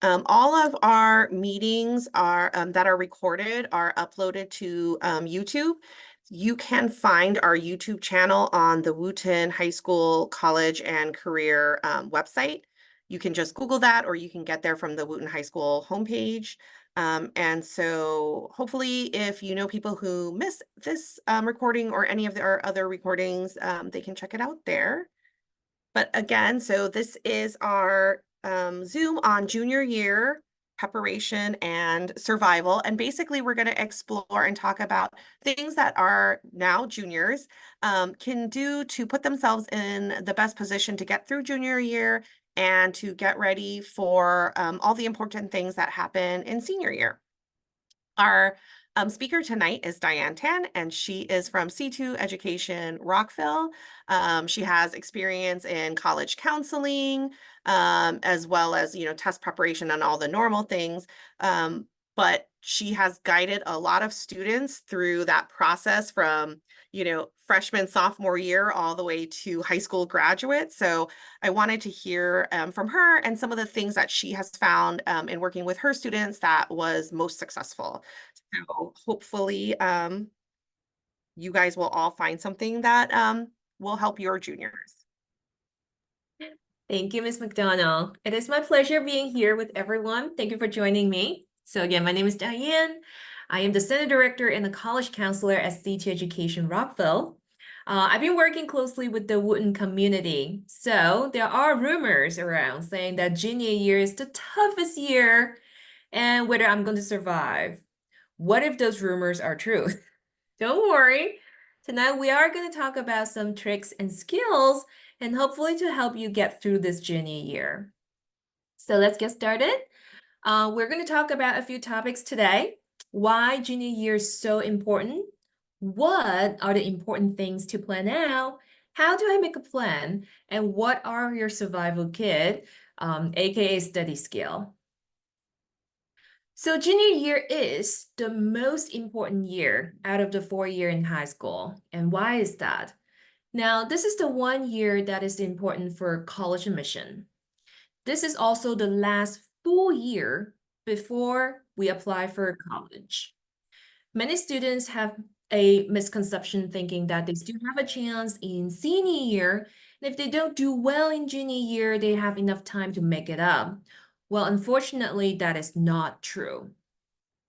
All of our meetings are that are recorded are uploaded to YouTube. You can find our YouTube channel on the Wooten High School College and Career website. You can just Google that, or you can get there from the Wooten High School homepage. And so hopefully if you know people who miss this recording or any of our other recordings, they can check it out there. But again, so this is our Zoom on junior year preparation and survival. And basically, we're going to explore and talk about things that our now juniors can do to put themselves in the best position to get through junior year and to get ready for all the important things that happen in senior year. Our speaker tonight is Diane Tan, and she is from C2 Education Rockville. She has experience in college counseling, as well as, test preparation and all the normal things. But she has guided a lot of students through that process from, freshman, sophomore year, all the way to high school graduate. So I wanted to hear from her and some of the things that she has found in working with her students that was most successful. So hopefully you guys will all find something that will help your juniors. Thank you, Ms. McDonald. It is my pleasure being here with everyone. Thank you for joining me. So again, my name is Diane. I am the Center Director and the College Counselor at C2 Education Rockville. I've been working closely with the Wooten community. So there are rumors around saying that junior year is the toughest year and whether I'm going to survive. What if those rumors are true? Don't worry. Tonight we are going to talk about some tricks and skills and hopefully to help you get through this junior year. So let's get started. We're going to talk about a few topics today. Why junior year is so important. What are the important things to plan out? How do I make a plan? And what are your survival kit, aka study skill? So junior year is the most important year out of the 4 year in high school. And why is that? Now, this is the 1 year that is important for college admission. This is also the last full year before we apply for college. Many students have a misconception thinking that they still have a chance in senior year, and if they don't do well in junior year, they have enough time to make it up. Well, unfortunately, that is not true.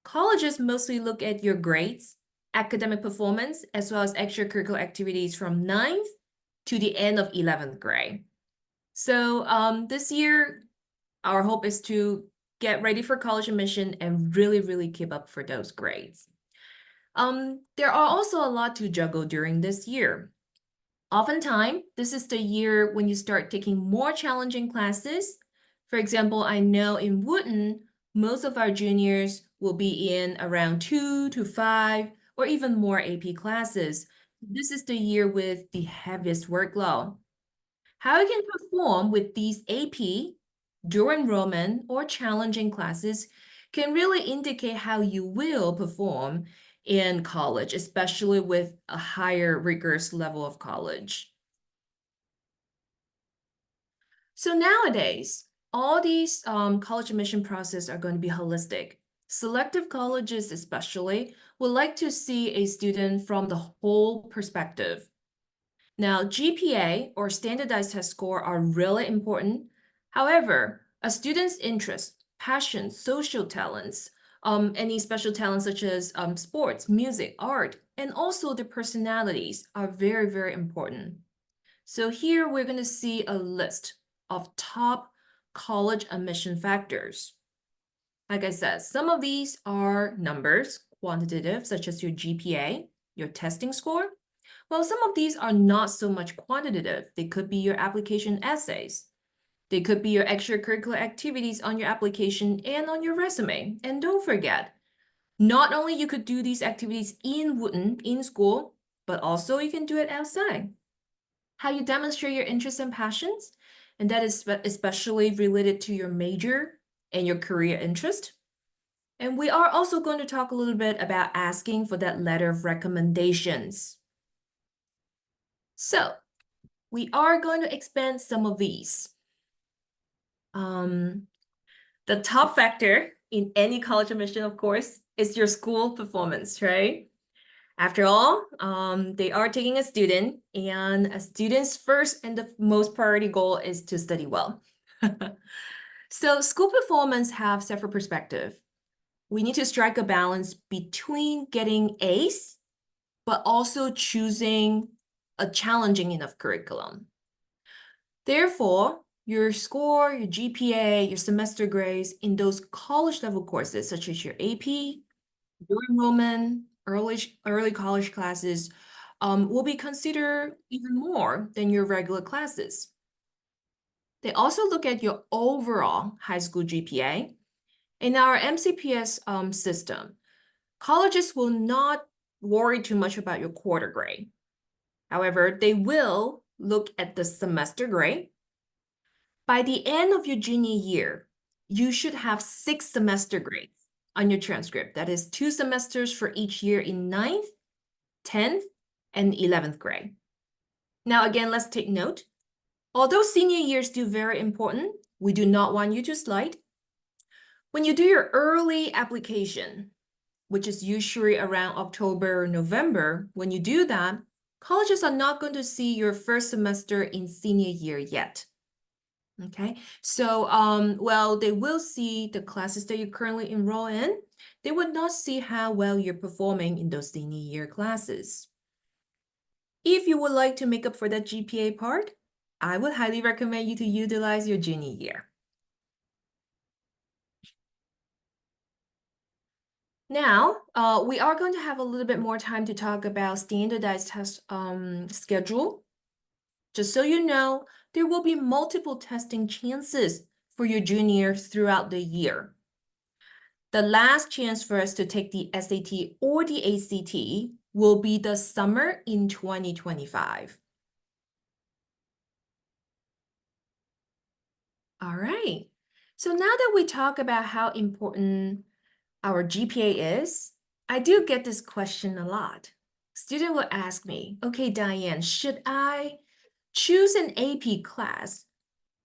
Colleges mostly look at your grades, academic performance, as well as extracurricular activities from 9th to the end of 11th grade. So this year, our hope is to get ready for college admission and really, really keep up for those grades. There are also a lot to juggle during this year. Oftentimes, this is the year when you start taking more challenging classes. For example, I know in Wooten, most of our juniors will be in around 2 to 5 or even more AP classes. This is the year with the heaviest workload. How you can perform with these AP, dual enrollment, or challenging classes can really indicate how you will perform in college, especially with a higher rigorous level of college. So nowadays, all these college admission process are going to be holistic. Selective colleges especially would like to see a student from the whole perspective. Now, GPA or standardized test score are really important. However, a student's interest, passion, social talents, any special talents such as sports, music, art, and also the personalities are very, very important. So here we're going to see a list of top college admission factors. Like I said, some of these are numbers, quantitative, such as your GPA, your testing score. Well, some of these are not so much quantitative. They could be your application essays. They could be your extracurricular activities on your application and on your resume. And don't forget, not only you could do these activities in Wooten, in school, but also you can do it outside. How you demonstrate your interests and passions, and that is especially related to your major and your career interest. And we are also going to talk a little bit about asking for that letter of recommendations. So we are going to expand some of these. The top factor in any college admission, of course, is your school performance, right? After all, they are taking a student, and a student's first and the most priority goal is to study well. So school performance have several perspectives. We need to strike a balance between getting A's, but also choosing a challenging enough curriculum. Therefore, your score, your GPA, your semester grades in those college level courses, such as your AP, your enrollment, early college classes, will be considered even more than your regular classes. They also look at your overall high school GPA. In our MCPS system, colleges will not worry too much about your quarter grade. However, they will look at the semester grade. By the end of your junior year, you should have 6 semester grades on your transcript. That is 2 semesters for each year in 9th, 10th, and 11th grade. Now, again, let's take note. Although senior year is still very important, we do not want you to slide. When you do your early application, which is usually around October or November, when you do that, colleges are not going to see your first semester in senior year yet. Okay, so well, they will see the classes that you currently enroll in. They would not see how well you're performing in those senior year classes. If you would like to make up for that GPA part, I would highly recommend you to utilize your junior year. Now, we are going to have a little bit more time to talk about standardized test schedule. Just so you know, there will be multiple testing chances for your juniors throughout the year. The last chance for us to take the SAT or the ACT will be the summer in 2025. All right. So now that we talk about how important our GPA is, I do get this question a lot. Student will ask me, okay, Diane, should I choose an AP class,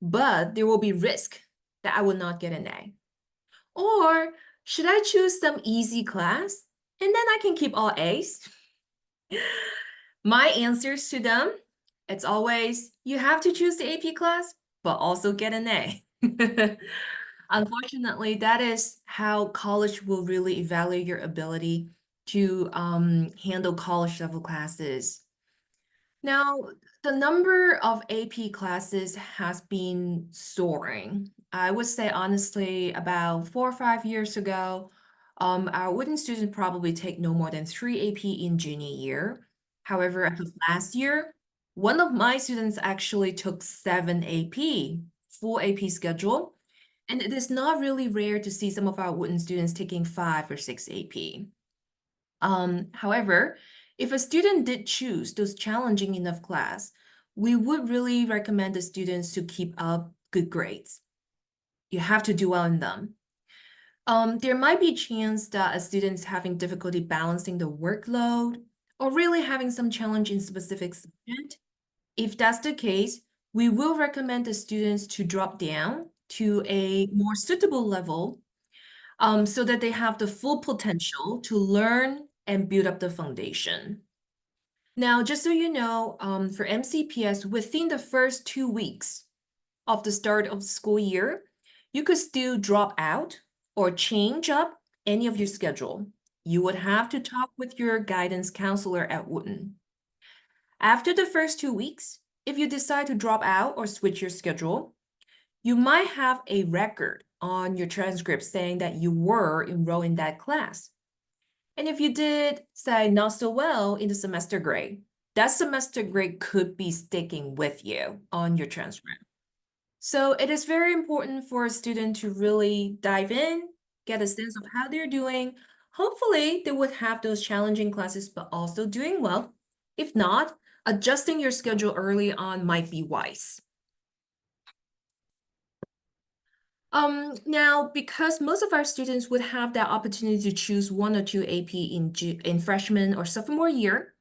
but there will be risk that I will not get an A? Or should I choose some easy class and then I can keep all A's? My answers to them, it's always, you have to choose the AP class, but also get an A. Unfortunately, that is how college will really evaluate your ability to handle college level classes. Now, the number of AP classes has been soaring. I would say honestly, about 4 or 5 years ago, our wooden students probably take no more than 3 AP in junior year. However, as of last year, one of my students actually took 7 AP, full AP schedule. And it is not really rare to see some of our wooden students taking 5 or 6 AP. However, if a student did choose those challenging enough class, we would really recommend the students to keep up good grades. You have to do well in them. There might be a chance that a student's having difficulty balancing the workload or really having some challenge in specific subject. If that's the case, we will recommend the students to drop down to a more suitable level so that they have the full potential to learn and build up the foundation. Now, just so you know, for MCPS, within the first 2 weeks of the start of the school year, you could still drop out or change up any of your schedule. You would have to talk with your guidance counselor at Wooten. After the first 2 weeks, if you decide to drop out or switch your schedule, you might have a record on your transcript saying that you were enrolled in that class. And if you did, say, not so well in the semester grade, that semester grade could be sticking with you on your transcript. So it is very important for a student to really dive in, get a sense of how they're doing. Hopefully, they would have those challenging classes, but also doing well. If not, adjusting your schedule early on might be wise. Now, because most of our students would have that opportunity to choose 1 or 2 AP in freshman or sophomore year,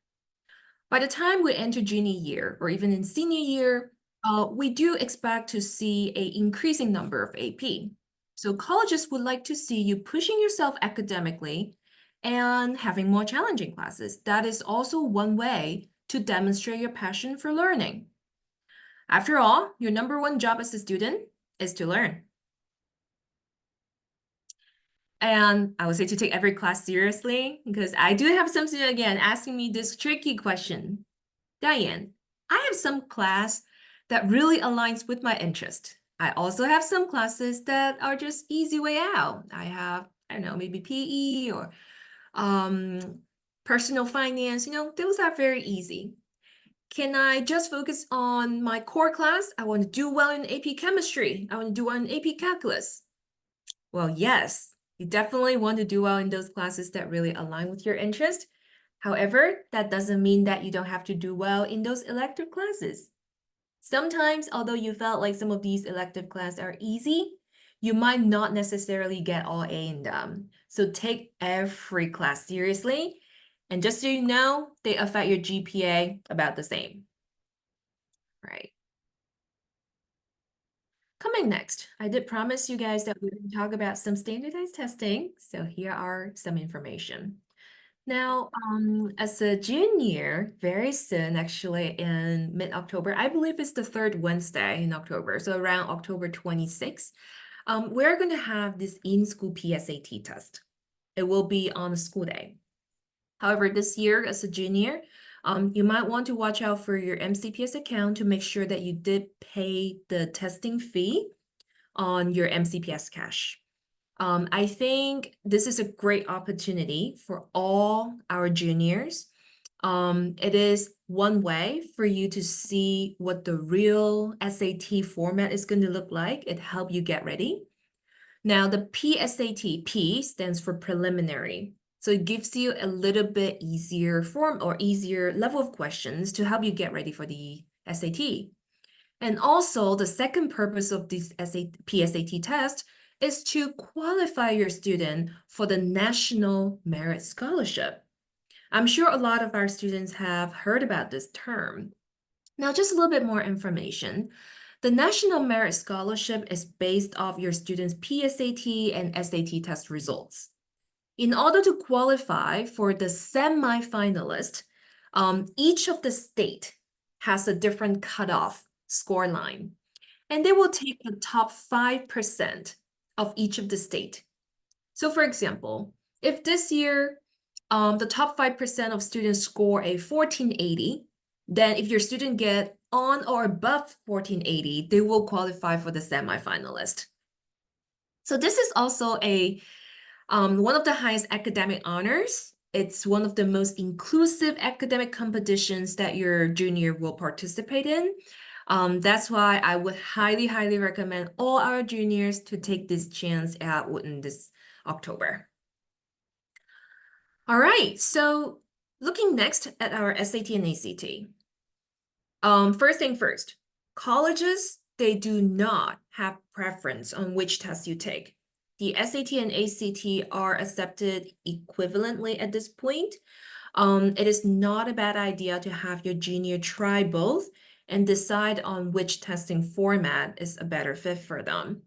by the time we enter junior year or even in senior year, we do expect to see an increasing number of AP. So colleges would like to see you pushing yourself academically and having more challenging classes. That is also one way to demonstrate your passion for learning. After all, your number one job as a student is to learn. And I would say to take every class seriously, because I do have some students again asking me this tricky question. Diane, I have some class that really aligns with my interest. I also have some classes that are just easy way out. I don't know, maybe PE or personal finance, those are very easy. Can I just focus on my core class? I want to do well in AP chemistry. I want to do well in AP calculus. Well, yes, you definitely want to do well in those classes that really align with your interest. However, that doesn't mean that you don't have to do well in those elective classes. Sometimes, although you felt like some of these elective classes are easy, you might not necessarily get all A in them. So take every class seriously. And just so you know, they affect your GPA about the same. Right. Coming next, I did promise you guys that we would talk about some standardized testing. So here are some information. Now, as a junior, very soon, actually in mid-October, I believe it's the third Wednesday in October, so around October 26th, we're going to have this in-school PSAT test. It will be on a school day. However, this year as a junior, you might want to watch out for your MCPS account to make sure that you did pay the testing fee on your MCPS cash. I think this is a great opportunity for all our juniors. It is one way for you to see what the real SAT format is going to look like. It helps you get ready. Now, the PSAT, P stands for preliminary. So it gives you a little bit easier form or easier level of questions to help you get ready for the SAT. And also, the second purpose of this PSAT test is to qualify your student for the National Merit Scholarship. I'm sure a lot of our students have heard about this term. Now, just a little bit more information. The National Merit Scholarship is based off your student's PSAT and SAT test results. In order to qualify for the semi-finalist, each of the state has a different cutoff score line, and they will take the top 5% of each of the state. So for example, if this year, the top 5% of students score a 1480, then if your student get on or above 1480, they will qualify for the semi-finalist. So this is also one of the highest academic honors. It's one of the most inclusive academic competitions that your junior will participate in. That's why I would highly, highly recommend all our juniors to take this chance at Wooten this October. All right, so looking next at our SAT and ACT. First thing first, colleges, they do not have preference on which test you take. The SAT and ACT are accepted equivalently at this point. It is not a bad idea to have your junior try both and decide on which testing format is a better fit for them.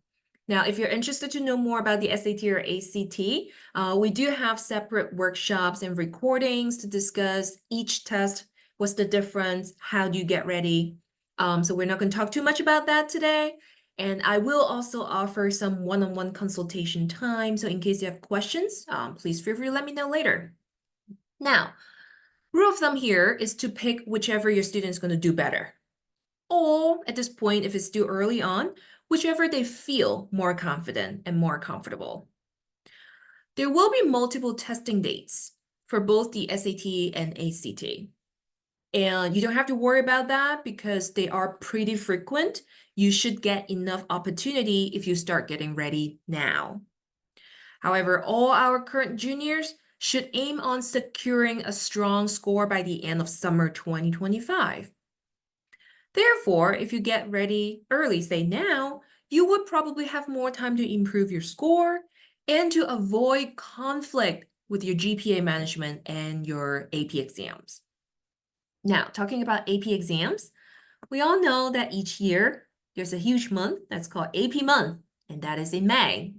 Now, if you're interested to know more about the SAT or ACT, we do have separate workshops and recordings to discuss each test. What's the difference? How do you get ready? So we're not going to talk too much about that today. And I will also offer some one-on-one consultation time. So in case you have questions, please feel free to let me know later. Now, rule of thumb here is to pick whichever your student is going to do better. Or at this point, if it's still early on, whichever they feel more confident and more comfortable. There will be multiple testing dates for both the SAT and ACT. And you don't have to worry about that because they are pretty frequent. You should get enough opportunity if you start getting ready now. However, all our current juniors should aim on securing a strong score by the end of summer 2025. Therefore, if you get ready early, say now, you would probably have more time to improve your score and to avoid conflict with your GPA management and your AP exams. Now, talking about AP exams, we all know that each year there's a huge month that's called AP month, and that is in May.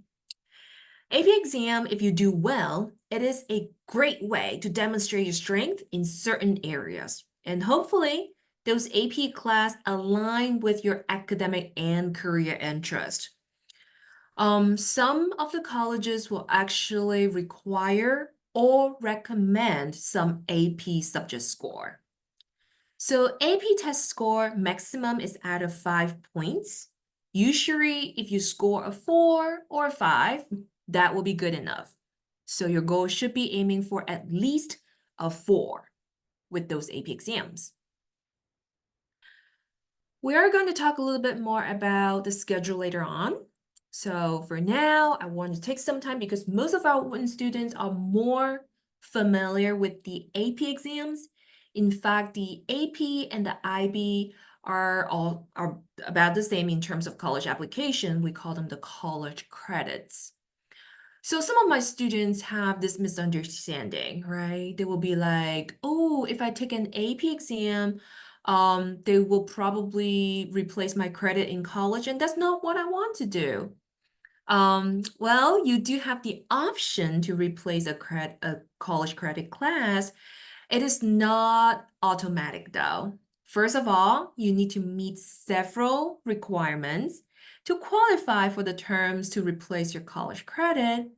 AP exam, if you do well, it is a great way to demonstrate your strength in certain areas. And hopefully, those AP class align with your academic and career interest. Some of the colleges will actually require or recommend some AP subject score. So AP test score maximum is out of 5 points. Usually, if you score a 4 or a 5, that will be good enough. So your goal should be aiming for at least a 4 with those AP exams. We are going to talk a little bit more about the schedule later on. So for now, I want to take some time because most of our students are more familiar with the AP exams. In fact, the AP and the IB are about the same in terms of college application. We call them the college credits. So some of my students have this misunderstanding, right? They will be like, oh, if I take an AP exam, they will probably replace my credit in college, and that's not what I want to do. Well, you do have the option to replace a college credit class. It is not automatic though. First of all, you need to meet several requirements to qualify for the terms to replace your college credit.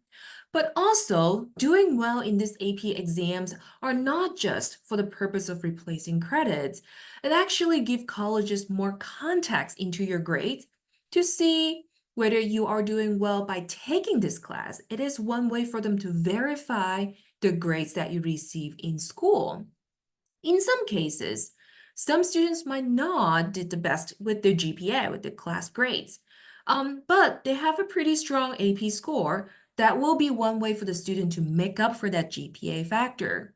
But also, doing well in these AP exams are not just for the purpose of replacing credits. It actually gives colleges more context into your grades to see whether you are doing well by taking this class. It is one way for them to verify the grades that you receive in school. In some cases, some students might not did the best with their GPA, with their class grades, but they have a pretty strong AP score. That will be one way for the student to make up for that GPA factor.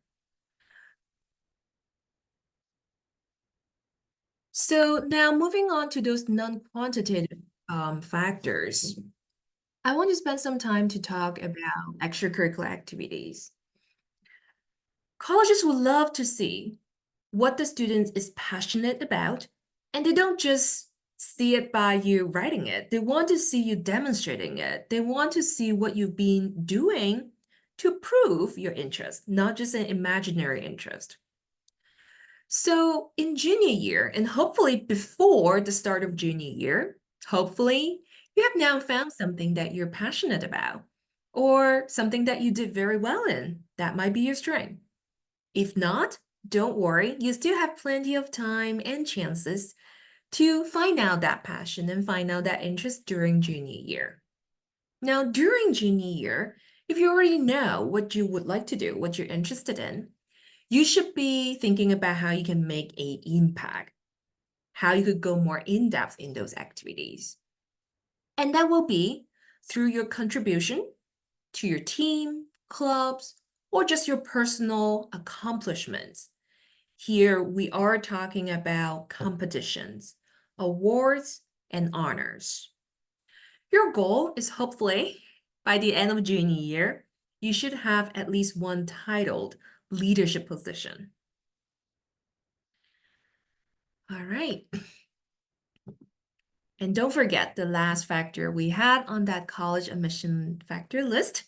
So now moving on to those non-quantitative factors, I want to spend some time to talk about extracurricular activities. Colleges would love to see what the student is passionate about, and they don't just see it by you writing it. They want to see you demonstrating it. They want to see what you've been doing to prove your interest, not just an imaginary interest. So in junior year, and hopefully before the start of junior year, hopefully you have now found something that you're passionate about or something that you did very well in. That might be your strength. If not, don't worry, you still have plenty of time and chances to find out that passion and find out that interest during junior year. Now, during junior year, if you already know what you would like to do, what you're interested in, you should be thinking about how you can make an impact, how you could go more in depth in those activities. And that will be through your contribution to your team, clubs, or just your personal accomplishments. Here we are talking about competitions, awards, and honors. Your goal is hopefully by the end of junior year, you should have at least one titled leadership position. All right. And don't forget the last factor we had on that college admission factor list.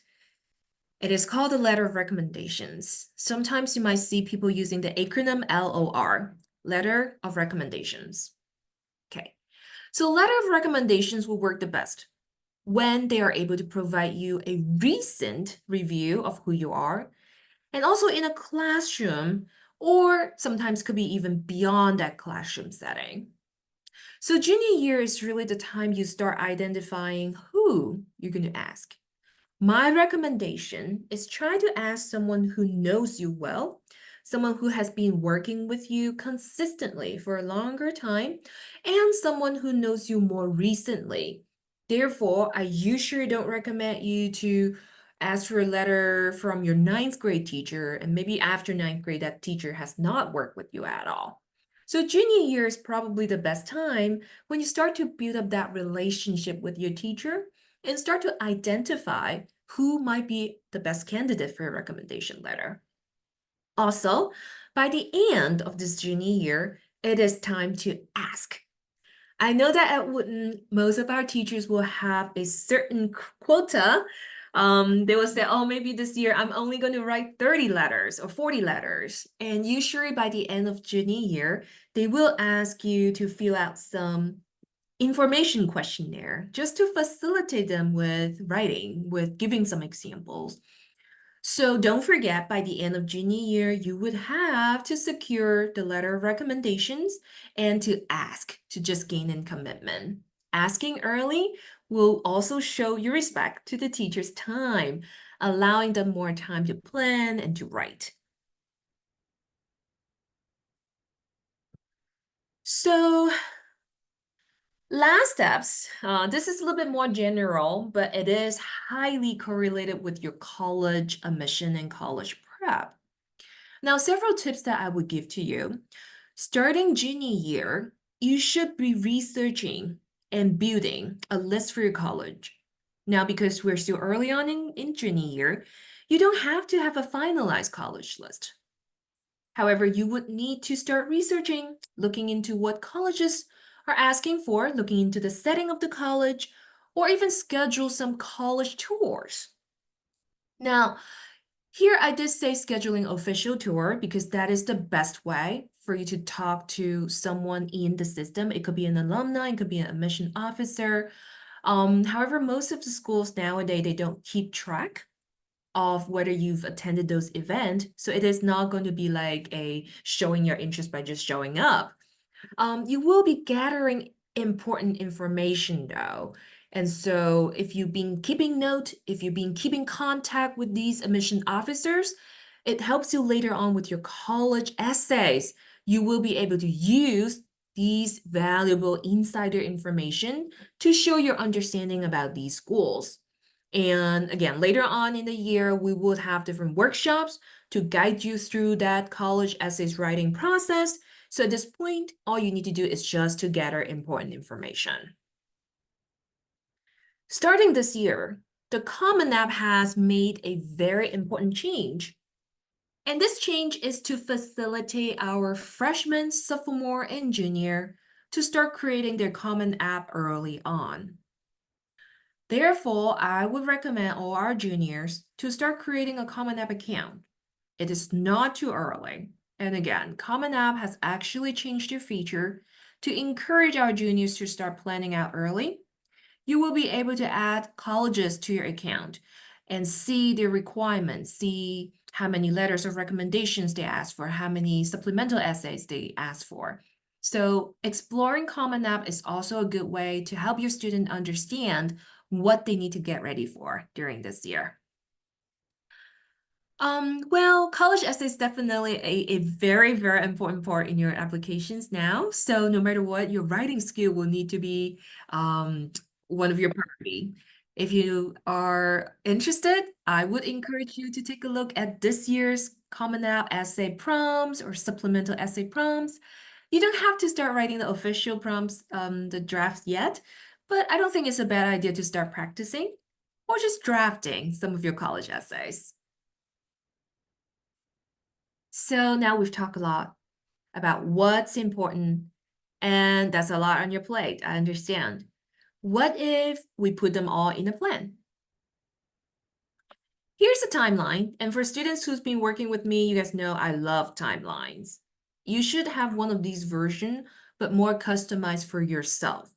It is called the letter of recommendations. Sometimes you might see people using the acronym LOR, letter of recommendations. Okay, so letter of recommendations will work the best when they are able to provide you a recent review of who you are, and also in a classroom, or sometimes could be even beyond that classroom setting. So junior year is really the time you start identifying who you're going to ask. My recommendation is try to ask someone who knows you well, someone who has been working with you consistently for a longer time, and someone who knows you more recently. Therefore, I usually don't recommend you to ask for a letter from your ninth grade teacher, and maybe after ninth grade, that teacher has not worked with you at all. So junior year is probably the best time when you start to build up that relationship with your teacher and start to identify who might be the best candidate for a recommendation letter. Also, by the end of this junior year, it is time to ask. I know that at Wooten, most of our teachers will have a certain quota They will say, oh, maybe this year I'm only going to write 30 letters or 40 letters. And usually by the end of junior year, they will ask you to fill out some information questionnaire just to facilitate them with writing, with giving some examples. So don't forget, by the end of junior year, you would have to secure the letter of recommendations and to ask to just gain in commitment. Asking early will also show your respect to the teacher's time, allowing them more time to plan and to write. So last steps, this is a little bit more general, but it is highly correlated with your college admission and college prep. Now, several tips that I would give to you. Starting junior year, you should be researching and building a list for your college. Now, because we're still early on in junior year, you don't have to have a finalized college list. However, you would need to start researching, looking into what colleges are asking for, looking into the setting of the college, or even schedule some college tours. Now, here I did say scheduling official tour because that is the best way for you to talk to someone in the system. It could be an alumni, it could be an admission officer. However, most of the schools nowadays, they don't keep track of whether you've attended those events. So it is not going to be like a showing your interest by just showing up. You will be gathering important information though. And so if you've been keeping note, if you've been keeping contact with these admission officers, it helps you later on with your college essays. You will be able to use these valuable insider information to show your understanding about these schools. And again, later on in the year, we would have different workshops to guide you through that college essays writing process. So at this point, all you need to do is just to gather important information. Starting this year, the Common App has made a very important change. And this change is to facilitate our freshmen, sophomore, and junior to start creating their Common App early on. Therefore, I would recommend all our juniors to start creating a Common App account. It is not too early. And again, Common App has actually changed their feature to encourage our juniors to start planning out early. You will be able to add colleges to your account and see their requirements, see how many letters of recommendations they ask for, how many supplemental essays they ask for. So exploring Common App is also a good way to help your student understand what they need to get ready for during this year. Well, college essay is definitely a very, very important part in your applications now. So no matter what, your writing skill will need to be one of your priority. If you are interested, I would encourage you to take a look at this year's Common App essay prompts or supplemental essay prompts. You don't have to start writing the official prompts, the drafts yet, but I don't think it's a bad idea to start practicing or just drafting some of your college essays. So now we've talked a lot about what's important, and that's a lot on your plate, I understand. What if we put them all in a plan? Here's a timeline, and for students who's been working with me, you guys know I love timelines. You should have one of these versions, but more customized for yourself.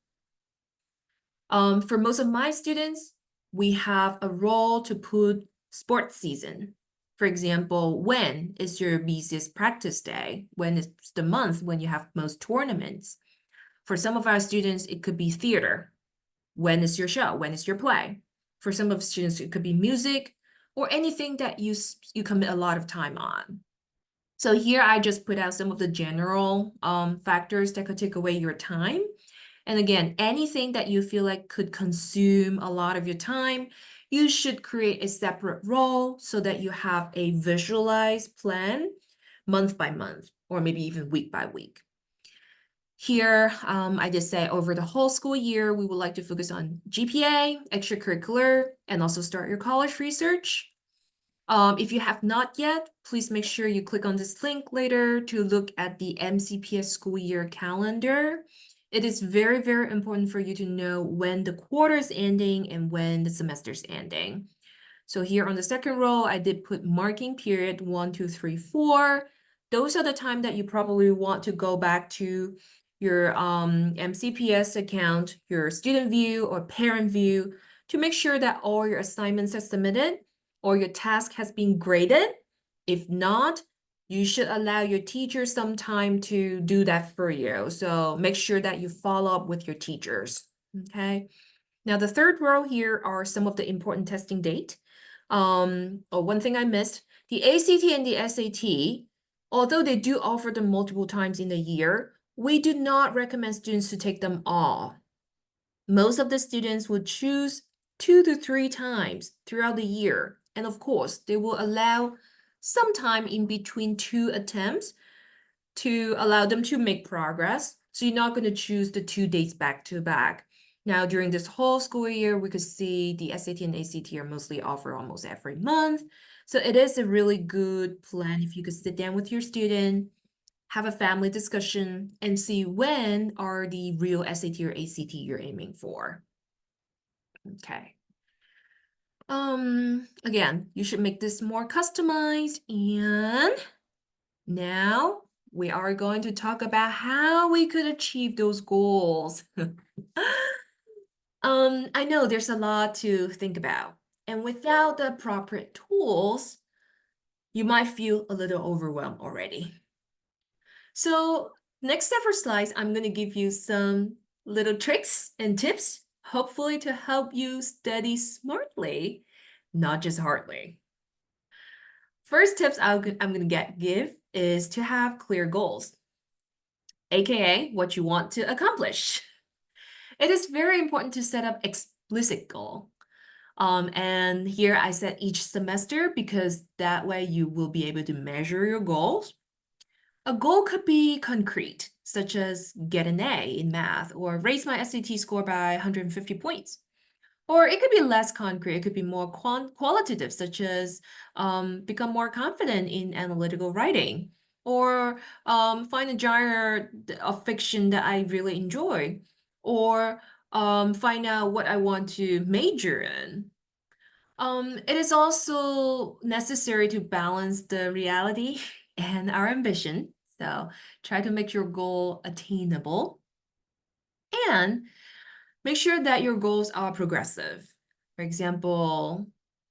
For most of my students, we have a role to put sports season. For example, when is your busiest practice day? When is the month when you have most tournaments? For some of our students, it could be theater. When is your show? When is your play? For some of students, it could be music or anything that you commit a lot of time on. So here I just put out some of the general factors that could take away your time. And again, anything that you feel like could consume a lot of your time, you should create a separate role so that you have a visualized plan month by month, or maybe even week by week. Here, I just say over the whole school year, we would like to focus on GPA, extracurricular, and also start your college research. If you have not yet, please make sure you click on this link later to look at the MCPS school year calendar. It is very, very important for you to know when the quarter is ending and when the semester is ending. So here on the second row, I did put marking period 1, 2, 3, 4. Those are the time that you probably want to go back to your MCPS account, your student view or parent view to make sure that all your assignments are submitted or your task has been graded. If not, you should allow your teacher some time to do that for you. So make sure that you follow up with your teachers, okay? Now the third row here are some of the important testing date. One thing I missed, the ACT and the SAT, although they do offer them multiple times in the year, we do not recommend students to take them all. Most of the students would choose 2 to 3 times throughout the year. And of course, they will allow some time in between 2 attempts to allow them to make progress. So you're not going to choose the 2 dates back to back. Now, during this whole school year, we could see the SAT and ACT are mostly offered almost every month. So it is a really good plan if you could sit down with your student, have a family discussion, and see when are the real SAT or ACT you're aiming for. Okay. Again, you should make this more customized. And now we are going to talk about how we could achieve those goals. I know there's a lot to think about, and without the appropriate tools, you might feel a little overwhelmed already. So next several slides, I'm going to give you some little tricks and tips, hopefully to help you study smartly, not just hardly. First tips I'm going to give is to have clear goals, aka what you want to accomplish. It is very important to set up explicit goal. And here I set each semester because that way you will be able to measure your goals. A goal could be concrete, such as get an A in math or raise my SAT score by 150 points. Or it could be less concrete. It could be more qualitative, such as become more confident in analytical writing, or find a genre of fiction that I really enjoy, or find out what I want to major in. It is also necessary to balance the reality and our ambition. So try to make your goal attainable and make sure that your goals are progressive. For example,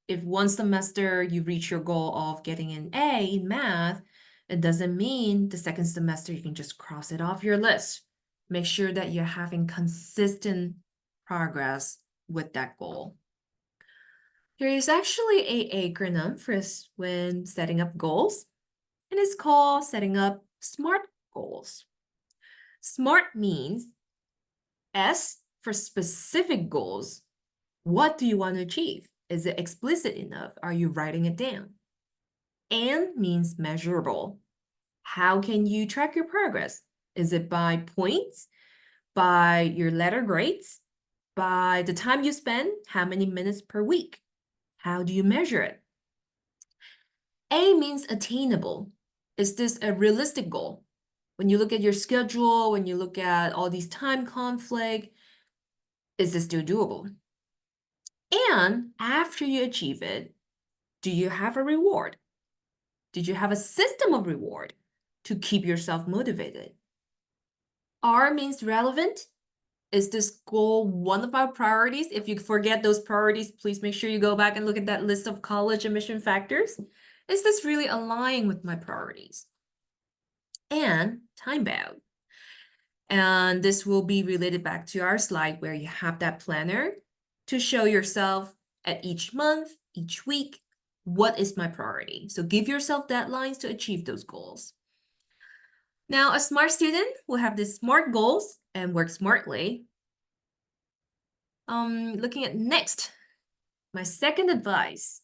if one semester you reach your goal of getting an A in math, it doesn't mean the second semester you can just cross it off your list. Make sure that you're having consistent progress with that goal. There is actually an acronym for when setting up goals, and it's called setting up SMART goals. SMART means S for specific goals. What do you want to achieve? Is it explicit enough? Are you writing it down? And means measurable. How can you track your progress? Is it by points, by your letter grades, by the time you spend, how many minutes per week? How do you measure it? A means attainable. Is this a realistic goal? When you look at your schedule, when you look at all these time conflict, is this still doable? And after you achieve it, do you have a reward? Did you have a system of reward to keep yourself motivated? R means relevant. Is this goal one of our priorities? If you forget those priorities, please make sure you go back and look at that list of college admission factors. Is this really aligning with my priorities? And time-bound. And this will be related back to our slide where you have that planner to show yourself at each month, each week, what is my priority? So give yourself deadlines to achieve those goals. Now, a smart student will have these SMART goals and work smartly. Looking at next, my second advice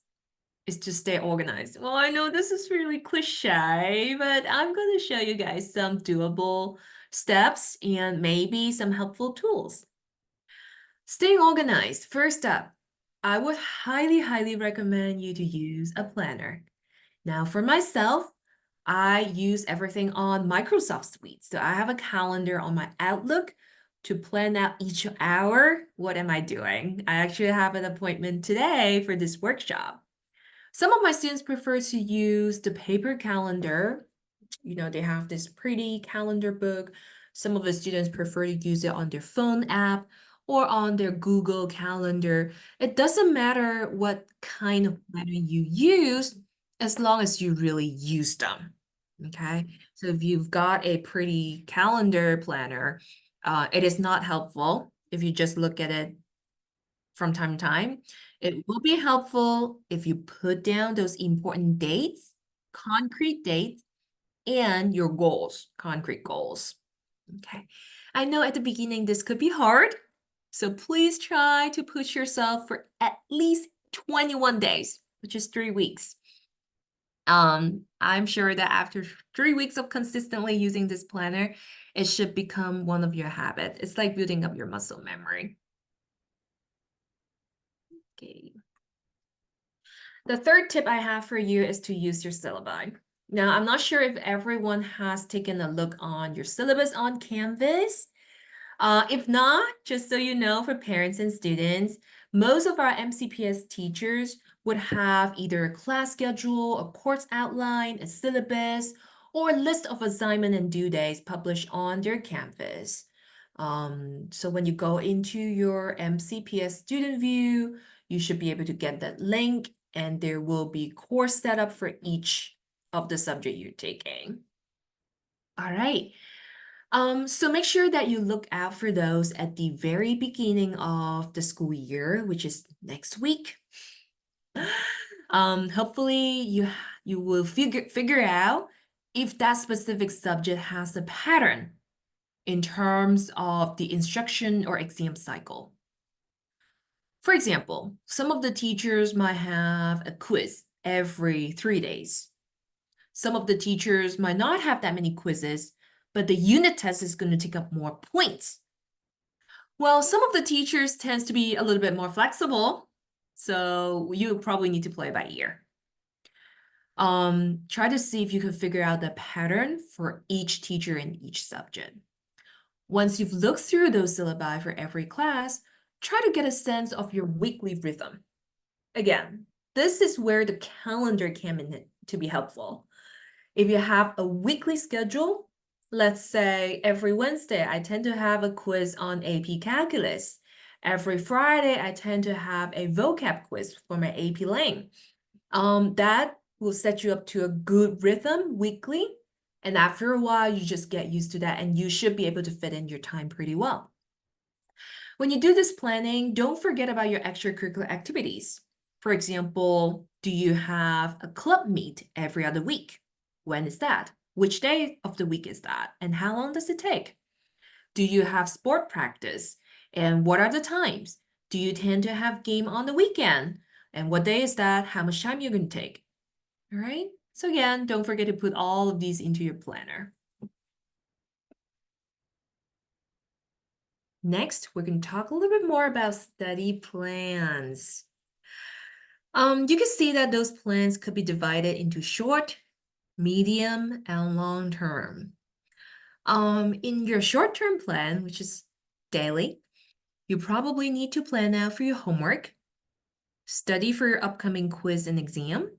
is to stay organized. Well, I know this is really cliche, but I'm going to show you guys some doable steps and maybe some helpful tools. Staying organized. First up, I would highly, highly recommend you to use a planner. Now, for myself, I use everything on Microsoft Suite. So I have a calendar on my Outlook to plan out each hour, what am I doing? I actually have an appointment today for this workshop. Some of my students prefer to use the paper calendar. They have this pretty calendar book. Some of the students prefer to use it on their phone app or on their Google Calendar. It doesn't matter what kind of planner you use, as long as you really use them. Okay, so if you've got a pretty calendar planner, it is not helpful if you just look at it from time to time. It will be helpful if you put down those important dates, concrete dates, and your goals, concrete goals. Okay. I know at the beginning this could be hard, so please try to push yourself for at least 21 days, which is 3 weeks. I'm sure that after 3 weeks of consistently using this planner, it should become one of your habit. It's like building up your muscle memory. Okay. The third tip I have for you is to use your syllabi. Now, I'm not sure if everyone has taken a look on your syllabus on Canvas. If not, just so you know, for parents and students, most of our MCPS teachers would have either a class schedule, a course outline, a syllabus, or a list of assignment and due dates published on their Canvas. So when you go into your MCPS student view, you should be able to get that link, and there will be course setup for each of the subject you're taking. All right. So make sure that you look out for those at the very beginning of the school year, which is next week. Hopefully you will figure out if that specific subject has a pattern in terms of the instruction or exam cycle. For example, some of the teachers might have a quiz every 3 days. Some of the teachers might not have that many quizzes, but the unit test is going to take up more points. Well, some of the teachers tends to be a little bit more flexible, so you probably need to play by ear. Try to see if you can figure out the pattern for each teacher in each subject. Once you've looked through those syllabi for every class, try to get a sense of your weekly rhythm. Again, this is where the calendar came in to be helpful. If you have a weekly schedule, let's say every Wednesday, I tend to have a quiz on AP Calculus. Every Friday, I tend to have a vocab quiz for my AP Lang. That will set you up to a good rhythm weekly. And after a while, you just get used to that and you should be able to fit in your time pretty well. When you do this planning, don't forget about your extracurricular activities. For example, do you have a club meet every other week? When is that? Which day of the week is that? And how long does it take? Do you have sport practice? And what are the times? Do you tend to have game on the weekend? And what day is that? How much time you're going to take? All right. So again, don't forget to put all of these into your planner. Next, we're going to talk a little bit more about study plans. You can see that those plans could be divided into short, medium, and long term. In your short-term plan, which is daily, you probably need to plan out for your homework, study for your upcoming quiz and exam,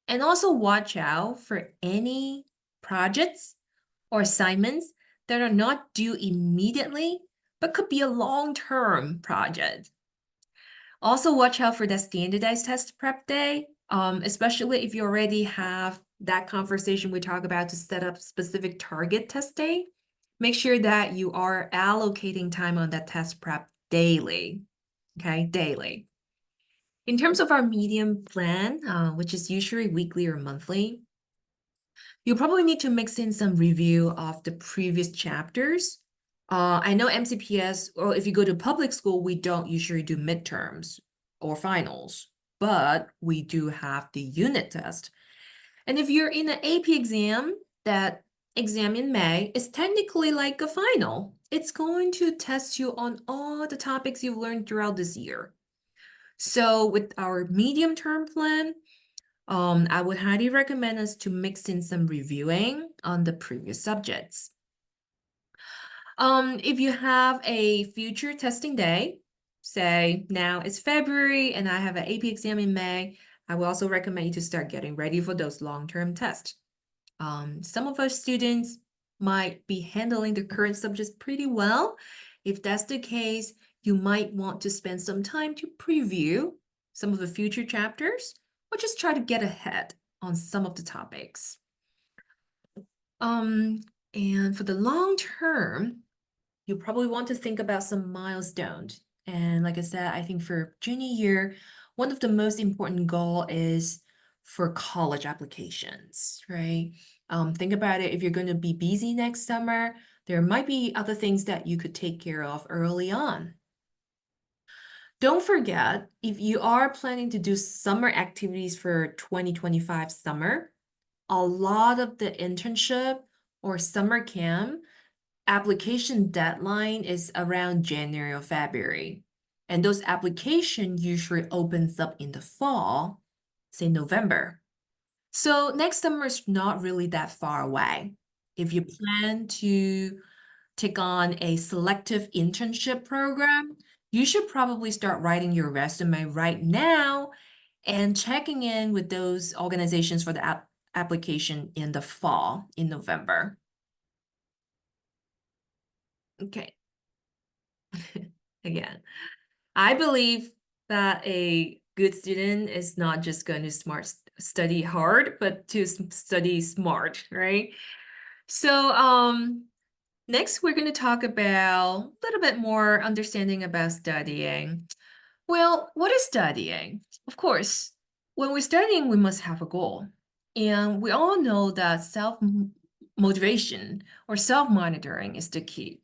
and also watch out for any projects or assignments that are not due immediately, but could be a long-term project. Also watch out for that standardized test prep day, especially if you already have that conversation we talk about to set up specific target test day. Make sure that you are allocating time on that test prep daily, okay, daily. In terms of our medium plan, which is usually weekly or monthly, you probably need to mix in some review of the previous chapters. I know MCPS, or if you go to public school, we don't usually do midterms or finals, but we do have the unit test. And if you're in an AP exam, that exam in May is technically like a final. It's going to test you on all the topics you've learned throughout this year. So with our medium-term plan, I would highly recommend us to mix in some reviewing on the previous subjects. If you have a future testing day, say now it's February and I have an AP exam in May, I will also recommend you to start getting ready for those long-term tests. Some of our students might be handling the current subjects pretty well. If that's the case, you might want to spend some time to preview some of the future chapters or just try to get ahead on some of the topics. And for the long term, you probably want to think about some milestones. And like I said, I think for junior year, one of the most important goal is for college applications, right? Think about it. If you're going to be busy next summer, there might be other things that you could take care of early on. Don't forget, if you are planning to do summer activities for 2025 summer, a lot of the internship or summer camp application deadline is around January or February. And those application usually opens up in the fall, say November. So next summer is not really that far away. If you plan to take on a selective internship program, you should probably start writing your resume right now and checking in with those organizations for the application in the fall, in November. Okay. Again, I believe that a good student is not just going to study hard, but to study smart, right? So, next we're going to talk about a little bit more understanding about studying. Well, what is studying? Of course, when we're studying, we must have a goal. And we all know that self-motivation or self-monitoring is the key.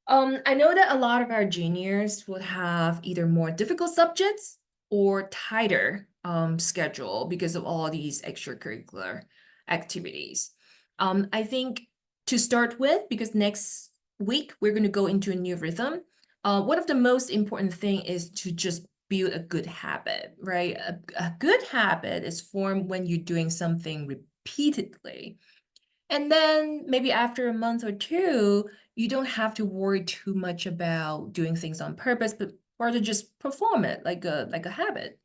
I know that a lot of our juniors would have either more difficult subjects or tighter schedule because of all these extracurricular activities. I think to start with, because next week we're going to go into a new rhythm, one of the most important thing is to just build a good habit, right? A good habit is formed when you're doing something repeatedly. And then maybe after a month or two, you don't have to worry too much about doing things on purpose, but rather just perform it like a habit.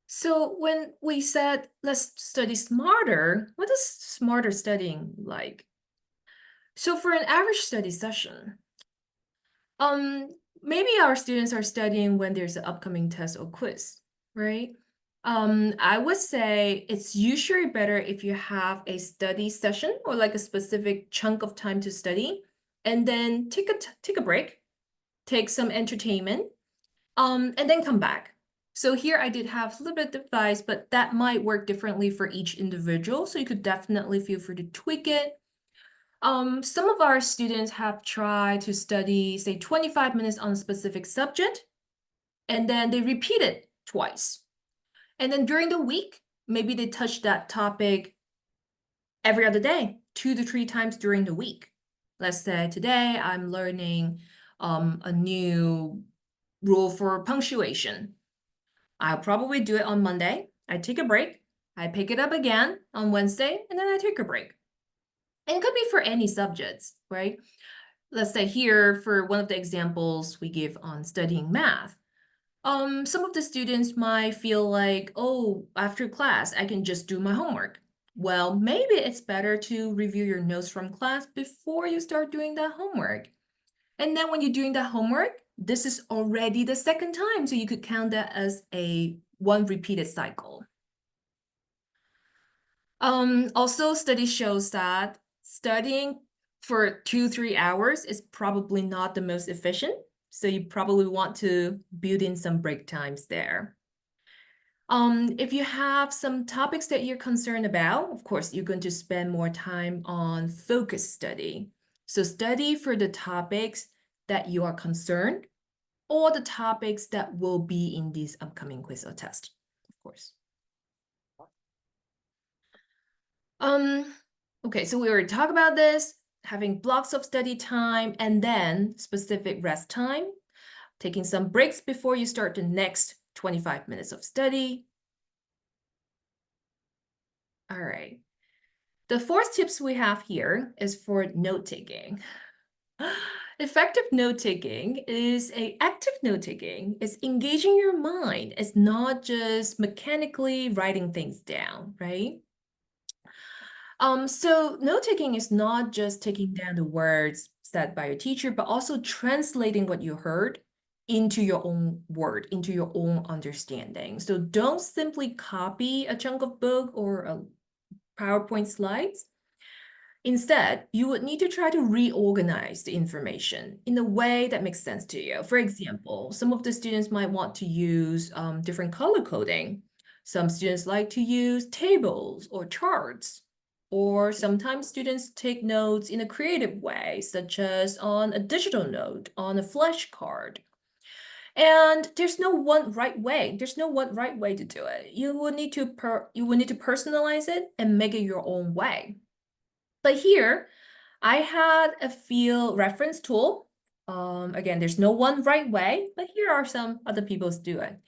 So when we said let's study smarter, what is smarter studying like? So for an average study session, um, maybe our students are studying when there's an upcoming test or quiz, right? I would say it's usually better if you have a study session or like a specific chunk of time to study, and then take a break, take some entertainment, and then come back. So here I did have a little bit of advice, but that might work differently for each individual. So you could definitely feel free to tweak it. Some of our students have tried to study, say, 25 minutes on a specific subject, and then they repeat it twice. And then during the week, maybe they touch that topic every other day, 2 to 3 times during the week. Let's say today I'm learning a new rule for punctuation. I'll probably do it on Monday. I take a break. I pick it up again on Wednesday, and then I take a break. And it could be for any subjects, right? Let's say here for one of the examples we give on studying math. Some of the students might feel like, oh, after class, I can just do my homework. Well, maybe it's better to review your notes from class before you start doing that homework. And then when you're doing the homework, this is already the second time, so you could count that as a one repeated cycle. Also, study shows that studying for 2-3 hours is probably not the most efficient. So you probably want to build in some break times there. If you have some topics that you're concerned about, of course, you're going to spend more time on focus study. So study for the topics that you are concerned or the topics that will be in this upcoming quiz or test, of course. Okay, so we already talked about this, having blocks of study time and then specific rest time, taking some breaks before you start the next 25 minutes of study. All right. The fourth tips we have here is for note-taking. Effective note-taking is a active note-taking. It's engaging your mind. It's not just mechanically writing things down, right? So note-taking is not just taking down the words said by your teacher, but also translating what you heard into your own word, into your own understanding. So don't simply copy a chunk of book or a PowerPoint slides. Instead, you would need to try to reorganize the information in a way that makes sense to you. For example, some of the students might want to use different color coding. Some students like to use tables or charts. Or sometimes students take notes in a creative way, such as on a digital note, on a flashcard. And there's no one right way. There's no one right way to do it. You will need to personalize it and make it your own way. But here, I had a field reference tool. Again, there's no one right way, but here are some other people's do it.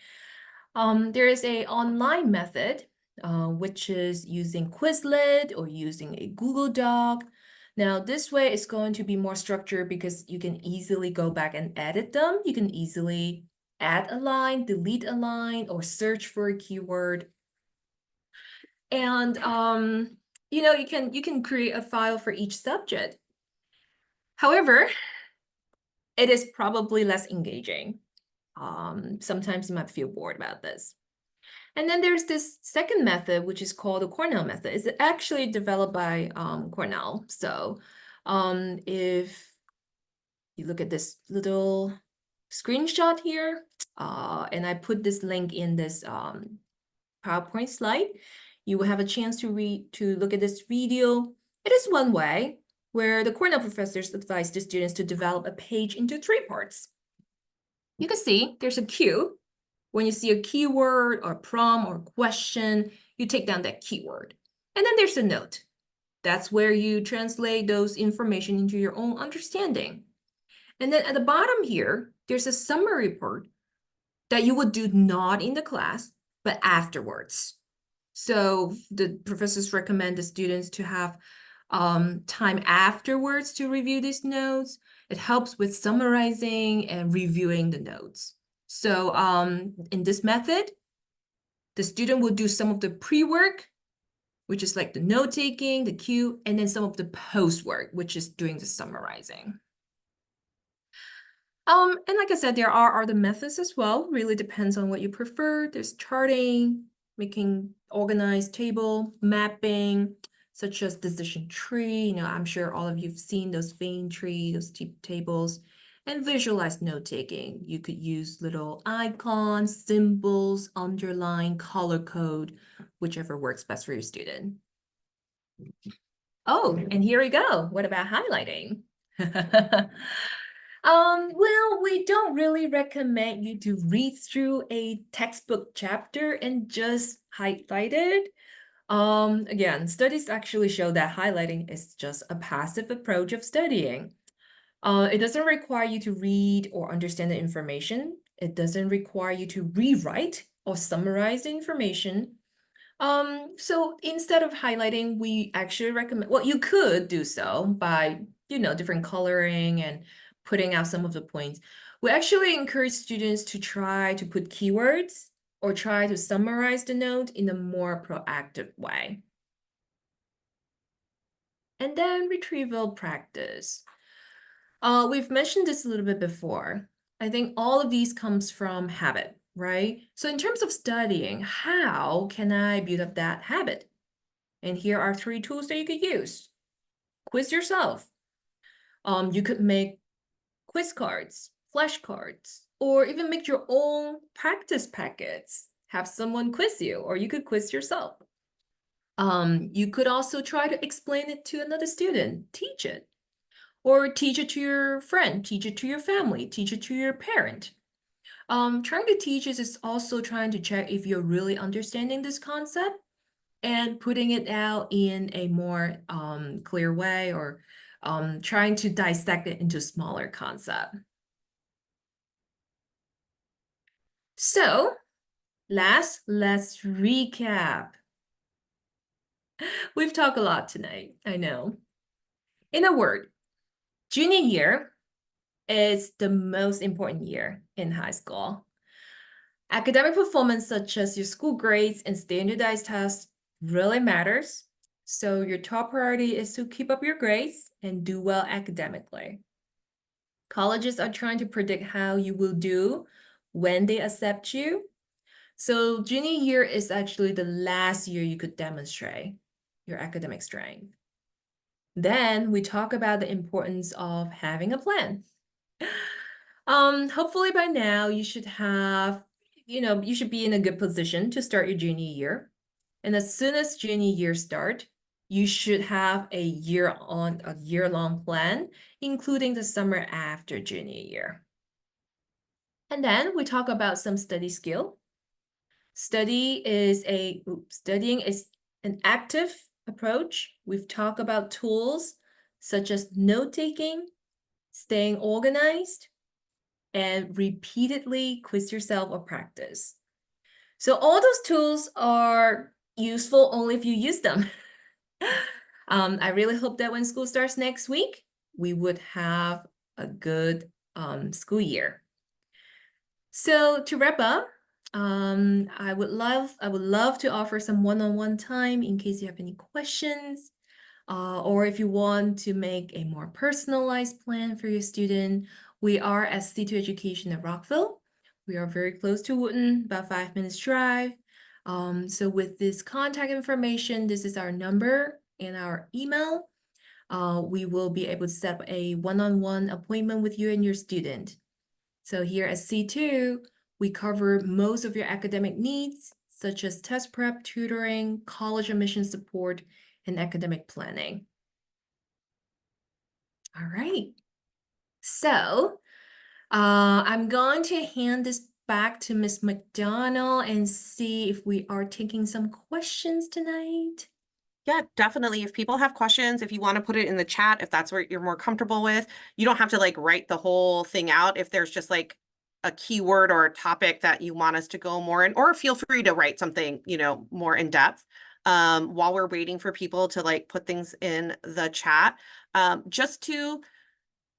There is a online method, which is using Quizlet or using a Google Doc. Now, this way is going to be more structured because you can easily go back and edit them. You can easily add a line, delete a line, or search for a keyword. And you can create a file for each subject. However, it is probably less engaging. Sometimes you might feel bored about this. And then there's this second method, which is called the Cornell method. It's actually developed by Cornell. So if you look at this little screenshot here, and I put this link in this PowerPoint slide, you will have a chance to look at this video. It is one way where the Cornell professors advise the students to develop a page into 3 parts. You can see there's a cue. When you see a keyword or prompt or question, you take down that keyword. And then there's a note. That's where you translate those information into your own understanding. And then at the bottom here, there's a summary part that you would do not in the class, but afterwards. So the professors recommend the students to have time afterwards to review these notes. It helps with summarizing and reviewing the notes. So in this method, the student will do some of the pre-work, which is like the note-taking, the cue, and then some of the post-work, which is doing the summarizing. And like I said, there are other methods as well. Really depends on what you prefer. There's charting, making organized table, mapping, such as decision tree. I'm sure all of you've seen those vein tree, those tables, and visualized note-taking. You could use little icons, symbols, underline, color code, whichever works best for your student. Oh, and here we go. What about highlighting? Well, we don't really recommend you to read through a textbook chapter and just highlight it. Again, studies actually show that highlighting is just a passive approach of studying. It doesn't require you to read or understand the information. It doesn't require you to rewrite or summarize the information. So instead of highlighting, we actually recommend, well, you could do so by, different coloring and putting out some of the points. We actually encourage students to try to put keywords or try to summarize the note in a more proactive way. And then retrieval practice. We've mentioned this a little bit before. I think all of these comes from habit, right? So in terms of studying, how can I build up that habit? And here are 3 tools that you could use. Quiz yourself. You could make quiz cards, flashcards, or even make your own practice packets. Have someone quiz you, or you could quiz yourself. You could also try to explain it to another student, teach it, or teach it to your friend, teach it to your family, teach it to your parent. Trying to teach is also trying to check if you're really understanding this concept and putting it out in a more clear way, or trying to dissect it into smaller concept. So let's recap. We've talked a lot tonight, I know. In a word, junior year is the most important year in high school. Academic performance, such as your school grades and standardized tests, really matters. So your top priority is to keep up your grades and do well academically. Colleges are trying to predict how you will do when they accept you. So junior year is actually the last year you could demonstrate your academic strength. Then we talk about the importance of having a plan. Hopefully by now you should have, you should be in a good position to start your junior year. And as soon as junior year start, you should have a year-long plan, including the summer after junior year. And then we talk about some study skill. Studying is an active approach. We've talked about tools such as note-taking, staying organized, and repeatedly quiz yourself or practice. So all those tools are useful only if you use them. I really hope that when school starts next week, we would have a good school year. So to wrap up, I would love to offer some one-on-one time in case you have any questions, or if you want to make a more personalized plan for your student. We are at C2 Education at Rockville. We are very close to Wooten, about 5 minutes drive. So with this contact information, this is our number and our email. We will be able to set up a one-on-one appointment with you and your student. So here at C2, we cover most of your academic needs, such as test prep, tutoring, college admission support, and academic planning. All right. So I'm going to hand this back to Ms. McDonald and see if we are taking some questions tonight. Yeah, definitely. If people have questions, if you want to put it in the chat, if that's what you're more comfortable with, you don't have to like write the whole thing out. If there's just like a keyword or a topic that you want us to go more in, or feel free to write something, more in depth. While we're waiting for people to like put things in the chat, just to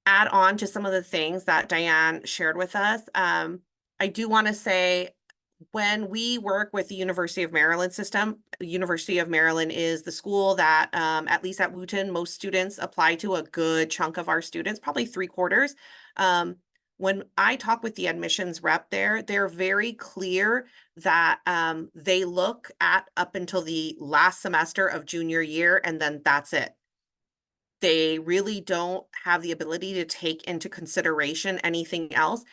add on to some of the things that Diane shared with us, I do want to say, when we work with the University of Maryland system, University of Maryland is the school that, at least at Wooten, most students apply to. A good chunk of our students, probably 3/4. When I talk with the admissions rep there, they're very clear that they look at up until the last semester of junior year, and then that's it. They really don't have the ability to take into consideration anything else,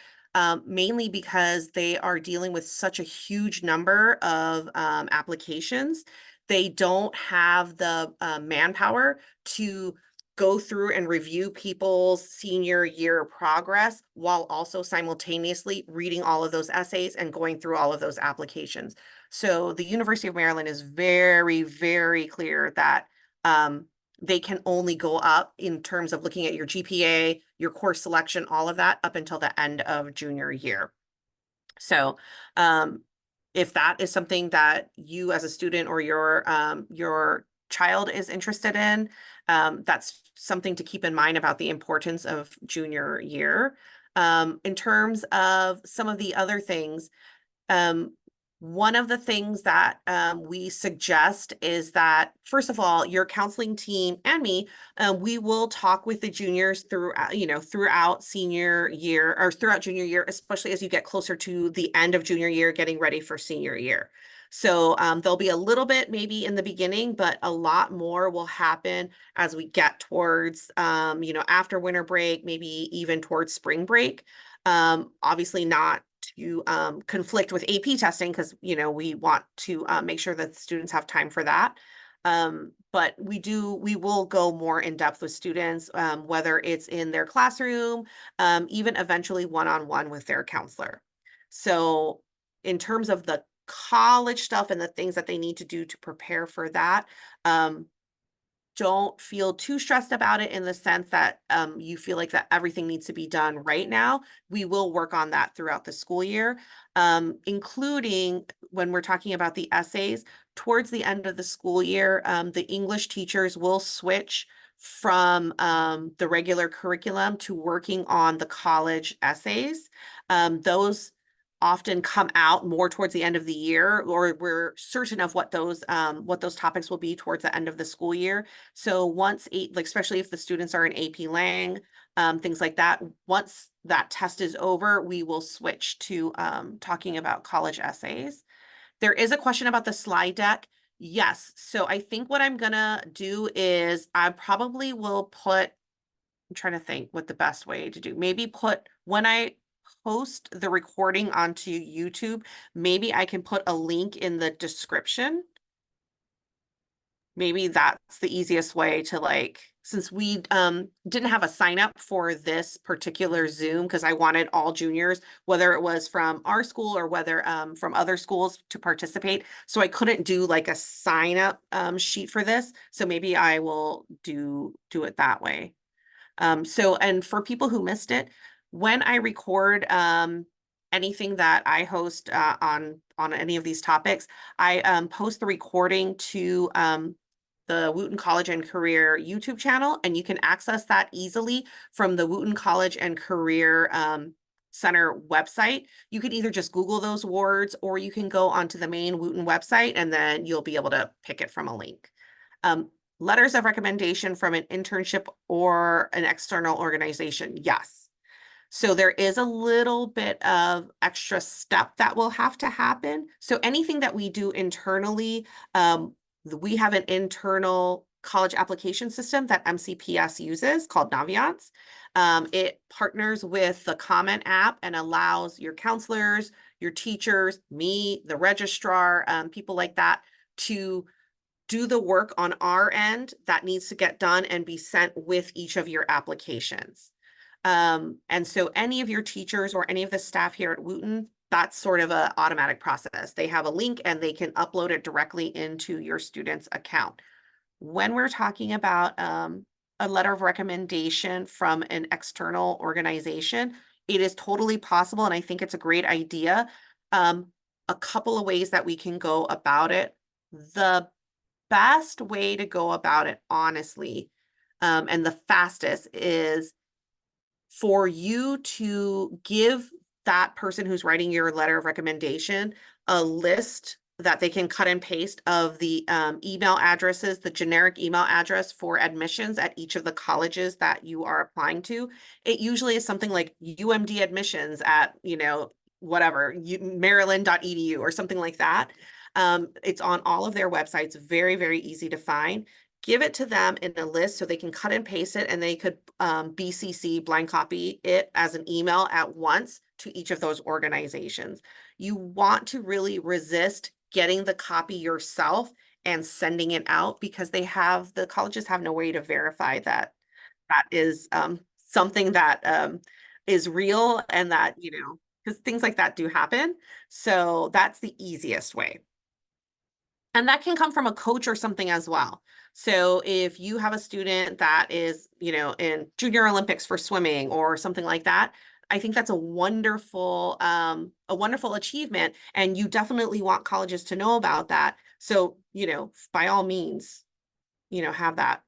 mainly because they are dealing with such a huge number of applications. They don't have the manpower to go through and review people's senior year progress while also simultaneously reading all of those essays and going through all of those applications. So the University of Maryland is very, very clear that they can only go up in terms of looking at your GPA, your course selection, all of that up until the end of junior year. So if that is something that you as a student or your child is interested in, that's something to keep in mind about the importance of junior year. In terms of some of the other things, one of the things that we suggest is that, first of all, your counseling team and me, we will talk with the juniors throughout senior year or throughout junior year, especially as you get closer to the end of junior year, getting ready for senior year. So there'll be a little bit maybe in the beginning, but a lot more will happen as we get towards, after winter break, maybe even towards spring break. Obviously not to conflict with AP testing, because we want to make sure that the students have time for that. But we will go more in depth with students, whether it's in their classroom, even eventually one-on-one with their counselor. So in terms of the college stuff and the things that they need to do to prepare for that, don't feel too stressed about it in the sense that you feel like that everything needs to be done right now. We will work on that throughout the school year, including when we're talking about the essays. Towards the end of the school year, the English teachers will switch from the regular curriculum to working on the college essays. Those often come out more towards the end of the year, or we're certain of what those topics will be towards the end of the school year. So once like especially if the students are in AP Lang, things like that, once that test is over, we will switch to talking about college essays. There is a question about the slide deck. Yes. So I think what I'm gonna do is I probably will put, I'm trying to think what the best way to do. Maybe put when I post the recording onto YouTube, maybe I can put a link in the description. Maybe that's the easiest way to like, since we didn't have a sign up for this particular Zoom because I wanted all juniors, whether it was from our school or whether from other schools to participate. So I couldn't do like a sign up sheet for this. So maybe I will do it that way. So, and for people who missed it, when I record anything that I host on any of these topics, I post the recording to the Wooten College and Career YouTube channel, and you can access that easily from the Wooten College and Career Center website. You can either just Google those words, or you can go onto the main Wooten website, and then you'll be able to pick it from a link. Letters of recommendation from an internship or an external organization. Yes. So there is a little bit of extra step that will have to happen. So anything that we do internally, we have an internal college application system that MCPS uses called Naviance. It partners with the Comment app and allows your counselors, your teachers, me, the registrar, people like that to do the work on our end that needs to get done and be sent with each of your applications. And so any of your teachers or any of the staff here at Wooten, that's sort of an automatic process. They have a link and they can upload it directly into your student's account. When we're talking about a letter of recommendation from an external organization, it is totally possible, and I think it's a great idea. A couple of ways that we can go about it. The best way to go about it, honestly, and the fastest is for you to give that person who's writing your letter of recommendation a list that they can cut and paste of the email addresses, the generic email address for admissions at each of the colleges that you are applying to. It usually is something like UMD admissions at, whatever, maryland.edu or something like that. It's on all of their websites, very, very easy to find. Give it to them in a list so they can cut and paste it, and they could BCC, blind copy it as an email at once to each of those organizations. You want to really resist getting the copy yourself and sending it out, because the colleges have no way to verify that that is something that is real, and that, because things like that do happen. So that's the easiest way. And that can come from a coach or something as well. So if you have a student that is, in Junior Olympics for swimming or something like that, I think that's a wonderful achievement. And you definitely want colleges to know about that. So, by all means, have that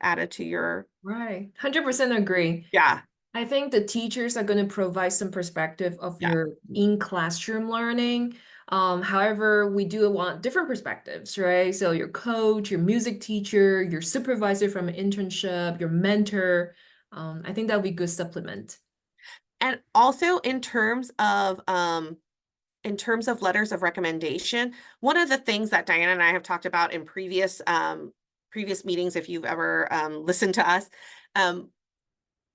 added to your, Right. 100% agree. yeah, I think the teachers are going to provide some perspective of yeah. your in-classroom learning. However, we do want different perspectives, right? So your coach, your music teacher, your supervisor from an internship, your mentor. I think that would be good supplement. And also in terms of letters of recommendation, one of the things that Diana and I have talked about in previous meetings, if you've ever listened to us,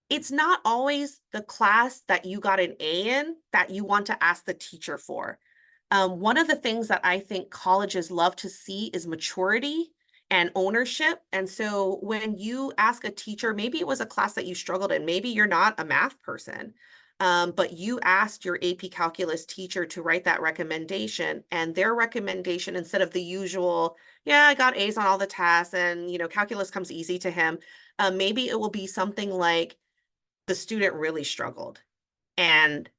it's not always the class that you got an A in that you want to ask the teacher for. One of the things that I think colleges love to see is maturity and ownership. And so when you ask a teacher, maybe it was a class that you struggled in, maybe you're not a math person. but you asked your AP Calculus teacher to write that recommendation, and their recommendation, instead of the usual, yeah, I got A's on all the tests and, calculus comes easy to him, maybe it will be something like the student really struggled. And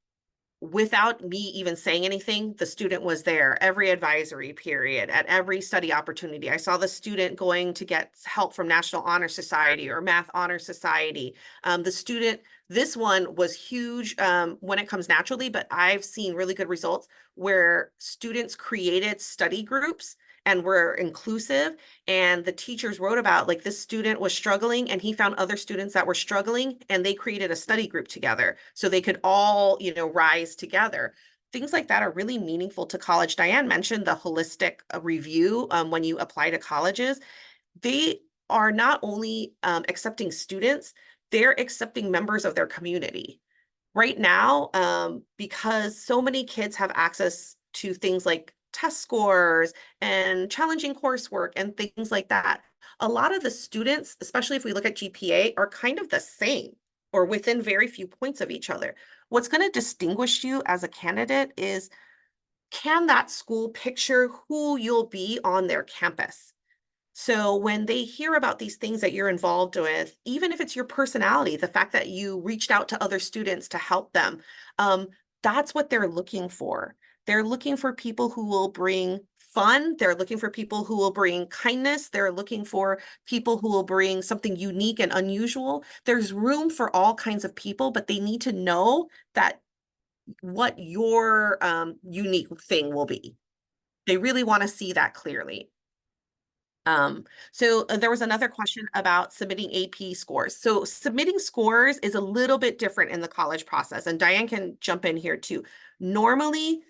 without me even saying anything, the student was there every advisory period, at every study opportunity. I saw the student going to get help from National Honor Society or Math Honor Society. This one was huge when it comes naturally, but I've seen really good results where students created study groups and were inclusive, and the teachers wrote about, like, this student was struggling and he found other students that were struggling, and they created a study group together so they could all, rise together. Things like that are really meaningful to college. Diane mentioned the holistic review when you apply to colleges. They are not only accepting students, they're accepting members of their community right now, because so many kids have access to things like test scores and challenging coursework and things like that. A lot of the students, especially if we look at GPA, are kind of the same or within very few points of each other. What's going to distinguish you as a candidate is, can that school picture who you'll be on their campus? So when they hear about these things that you're involved with, even if it's your personality, the fact that you reached out to other students to help them, um, that's what they're looking for. They're looking for people who will bring fun. They're looking for people who will bring kindness. They're looking for people who will bring something unique and unusual. There's room for all kinds of people, but they need to know that what your unique thing will be. They really want to see that clearly. So there was another question about submitting AP scores. So submitting scores is a little bit different in the college process, and Diane can jump in here too. Normally,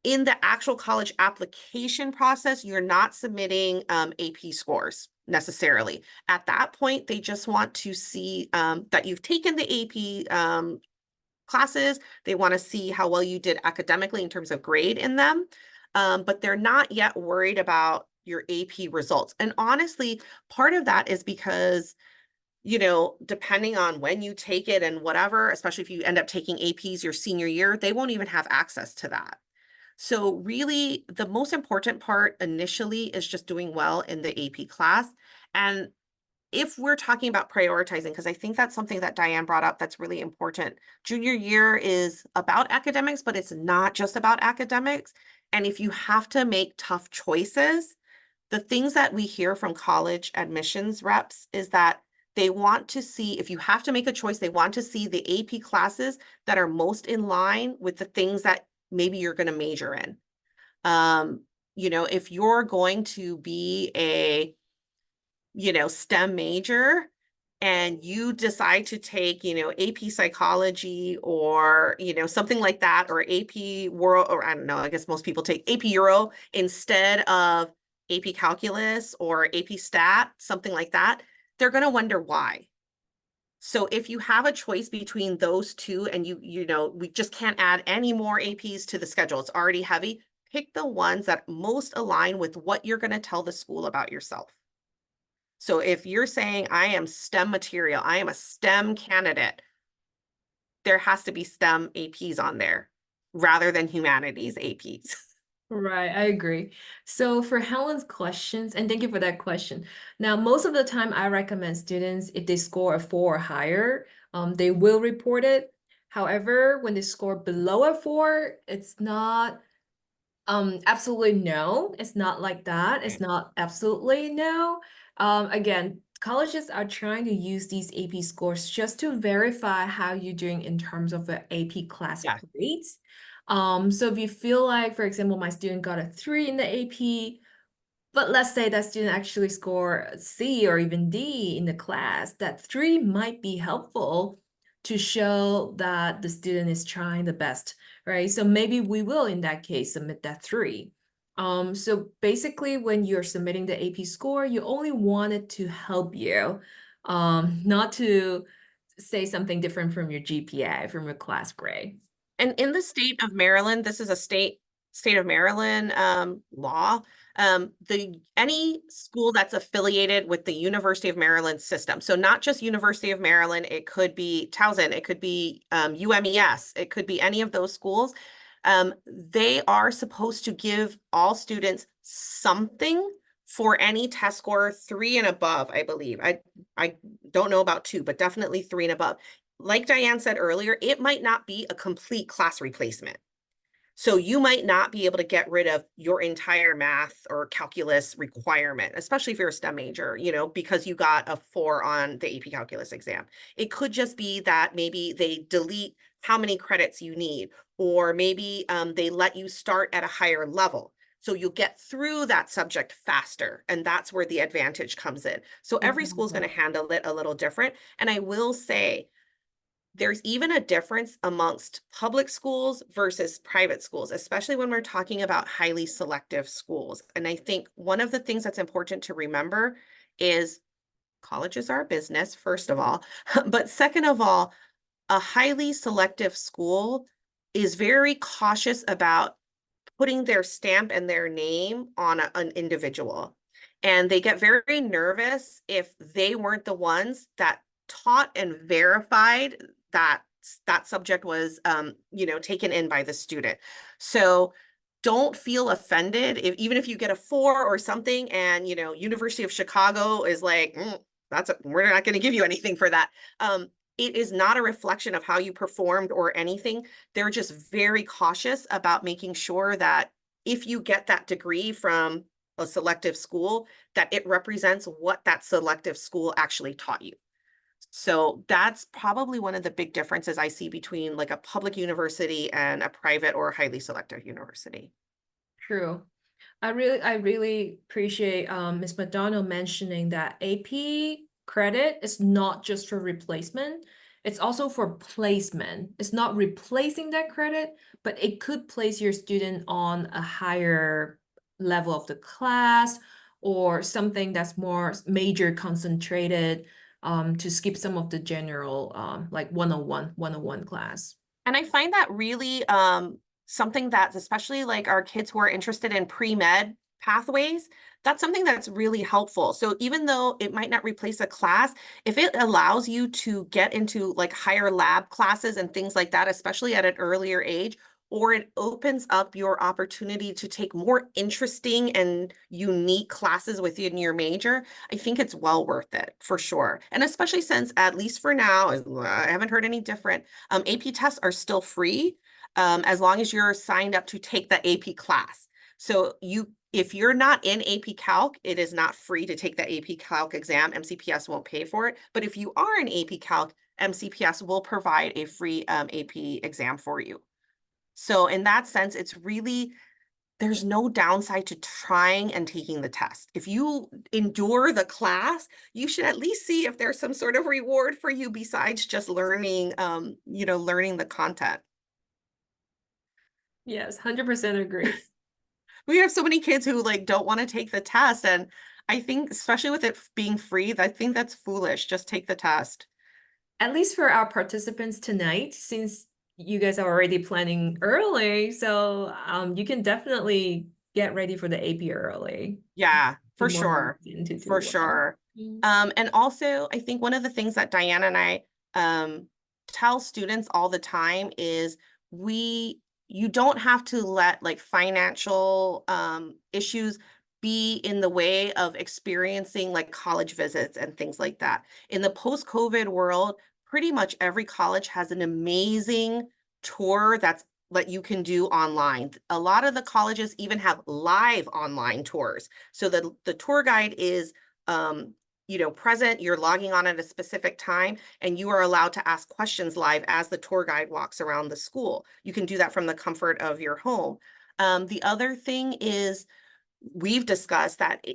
in the actual college application process, you're not submitting AP scores necessarily. At that point, they just want to see that you've taken the AP classes. They want to see how well you did academically in terms of grade in them. But they're not yet worried about your AP results. And honestly, part of that is because, depending on when you take it and whatever, especially if you end up taking APs your senior year, they won't even have access to that. So really, the most important part initially is just doing well in the AP class. And if we're talking about prioritizing, because I think that's something that Diane brought up that's really important. Junior year is about academics, but it's not just about academics. And if you have to make tough choices, the things that we hear from college admissions reps is that they want to see, if you have to make a choice, they want to see the AP classes that are most in line with the things that maybe you're going to major in. If you're going to be a STEM major and you decide to take, AP psychology or, something like that, or AP world, or I don't know, I guess most people take AP Euro instead of AP calculus or AP stat, something like that, they're going to wonder why. So if you have a choice between those two and we just can't add any more APs to the schedule, it's already heavy, pick the ones that most align with what you're going to tell the school about yourself. So if you're saying, I am STEM material, I am a STEM candidate, there has to be STEM APs on there rather than humanities APs. Right, I agree. So for Helen's questions, and thank you for that question. Now, most of the time I recommend students, if they score a 4 or higher, they will report it. However, when they score below a 4, it's not absolutely no. It's not like that. It's not absolutely no. Again, colleges are trying to use these AP scores just to verify how you're doing in terms of the AP class Yeah. grades. So if you feel like, for example, my student got a 3 in the AP, but let's say that student actually score C or even D in the class, that 3 might be helpful to show that the student is trying the best, right? So maybe we will, in that case, submit that 3. So basically, when you're submitting the AP score, you only want it to help you, not to say something different from your GPA, from your class grade. And in the state of Maryland, this is a state of Maryland law. Any school that's affiliated with the University of Maryland system. So not just University of Maryland, it could be Towson, it could be UMES, it could be any of those schools. They are supposed to give all students something for any test score 3 and above, I believe. I don't know about 2, but definitely 3 and above. Like Diane said earlier, it might not be a complete class replacement. So you might not be able to get rid of your entire math or calculus requirement, especially if you're a STEM major, because you got a 4 on the AP calculus exam. It could just be that maybe they delete how many credits you need, or maybe they let you start at a higher level. So you'll get through that subject faster. And that's where the advantage comes in. So every school is going to Exactly. handle it a little different. And I will say, there's even a difference amongst public schools versus private schools, especially when we're talking about highly selective schools. And I think one of the things that's important to remember is colleges are a business, first of all, but second of all, a highly selective school is very cautious about putting their stamp and their name on an individual. And they get very nervous if they weren't the ones that taught and verified that that subject was taken in by the student. So don't feel offended even if you get a 4 or something and University of Chicago is like, we're not going to give you anything for that. It is not a reflection of how you performed or anything. They're just very cautious about making sure that if you get that degree from a selective school, that it represents what that selective school actually taught you. So that's probably one of the big differences I see between like a public university and a private or highly selective university. True. I really appreciate Ms. McDonald mentioning that AP credit is not just for replacement, it's also for placement. It's not replacing that credit, but it could place your student on a higher level of the class or something that's more major concentrated to skip some of the general like 101 class. And I find that really something that's especially like our kids who are interested in pre-med pathways, that's something that's really helpful. So even though it might not replace a class, if it allows you to get into like higher lab classes and things like that, especially at an earlier age, or it opens up your opportunity to take more interesting and unique classes within your major, I think it's well worth it for sure. And especially since, at least for now, I haven't heard any different, AP tests are still free as long as you're signed up to take the AP class. So if you're not in AP Calc, it is not free to take the AP Calc exam. MCPS won't pay for it. But if you are in AP Calc, MCPS will provide a free AP exam for you. So in that sense, there's no downside to trying and taking the test. If you endure the class, you should at least see if there's some sort of reward for you besides just learning, learning the content. Yes, 100% agree. We have so many kids who like don't want to take the test. And I think, especially with it being free, I think that's foolish. Just take the test. At least for our participants tonight, since you guys are already planning early, so you can definitely get ready for the AP early. Yeah, Be for more sure. motivated to do For well. sure. And also, I think one of the things that Diana and I tell students all the time is you don't have to let like financial issues be in the way of experiencing like college visits and things like that. In the post-COVID world, pretty much every college has an amazing tour that you can do online. A lot of the colleges even have live online tours. So the tour guide is present, you're logging on at a specific time, and you are allowed to ask questions live as the tour guide walks around the school. You can do that from the comfort of your home. The other thing is we've discussed that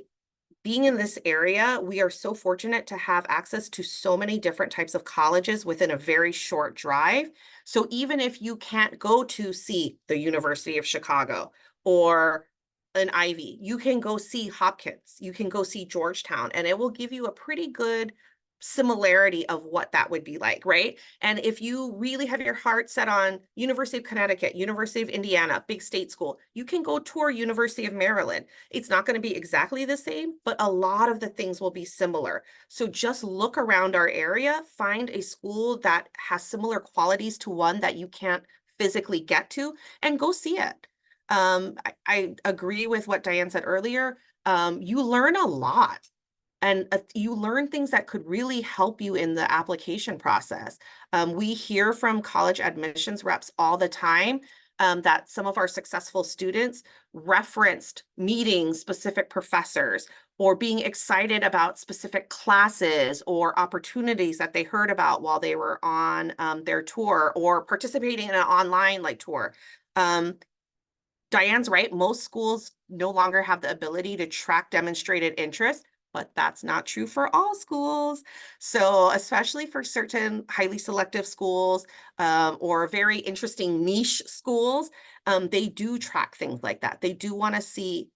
being in this area, we are so fortunate to have access to so many different types of colleges within a very short drive. So even if you can't go to see the University of Chicago or an Ivy, you can go see Hopkins, you can go see Georgetown, and it will give you a pretty good similarity of what that would be like, right? And if you really have your heart set on University of Connecticut, University of Indiana, big state school, you can go tour University of Maryland. It's not going to be exactly the same, but a lot of the things will be similar. So just look around our area, find a school that has similar qualities to one that you can't physically get to, and go see it. I agree with what Diane said earlier. You learn a lot, and you learn things that could really help you in the application process. We hear from college admissions reps all the time that some of our successful students referenced meeting specific professors or being excited about specific classes or opportunities that they heard about while they were on their tour or participating in an online like tour. Diane's right. Most schools no longer have the ability to track demonstrated interest, but that's not true for all schools. So especially for certain highly selective schools or very interesting niche schools, they do track things like that. They do want to see,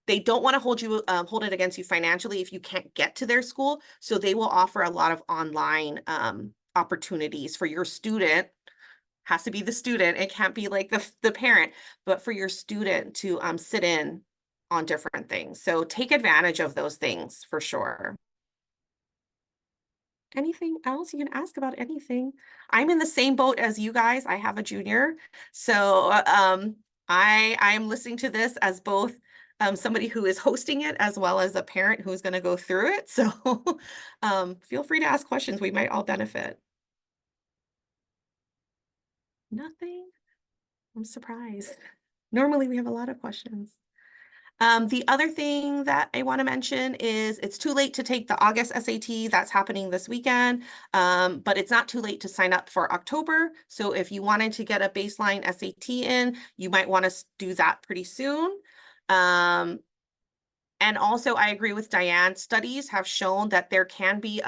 they don't want to hold it against you financially if you can't get to their school. So they will offer a lot of online opportunities for your student. Has to be the student. It can't be like the parent, but for your student to sit in on different things. So take advantage of those things for sure. Anything else? You can ask about anything. I'm in the same boat as you guys. I have a junior. So I'm listening to this as both somebody who is hosting it as well as a parent who's going to go through it. So feel free to ask questions. We might all benefit. Nothing? I'm surprised. Normally we have a lot of questions. The other thing that I want to mention is it's too late to take the August SAT. That's happening this weekend, but it's not too late to sign up for October. So if you wanted to get a baseline SAT in, you might want to do that pretty soon. And also, I agree with Diane. Studies have shown that there can be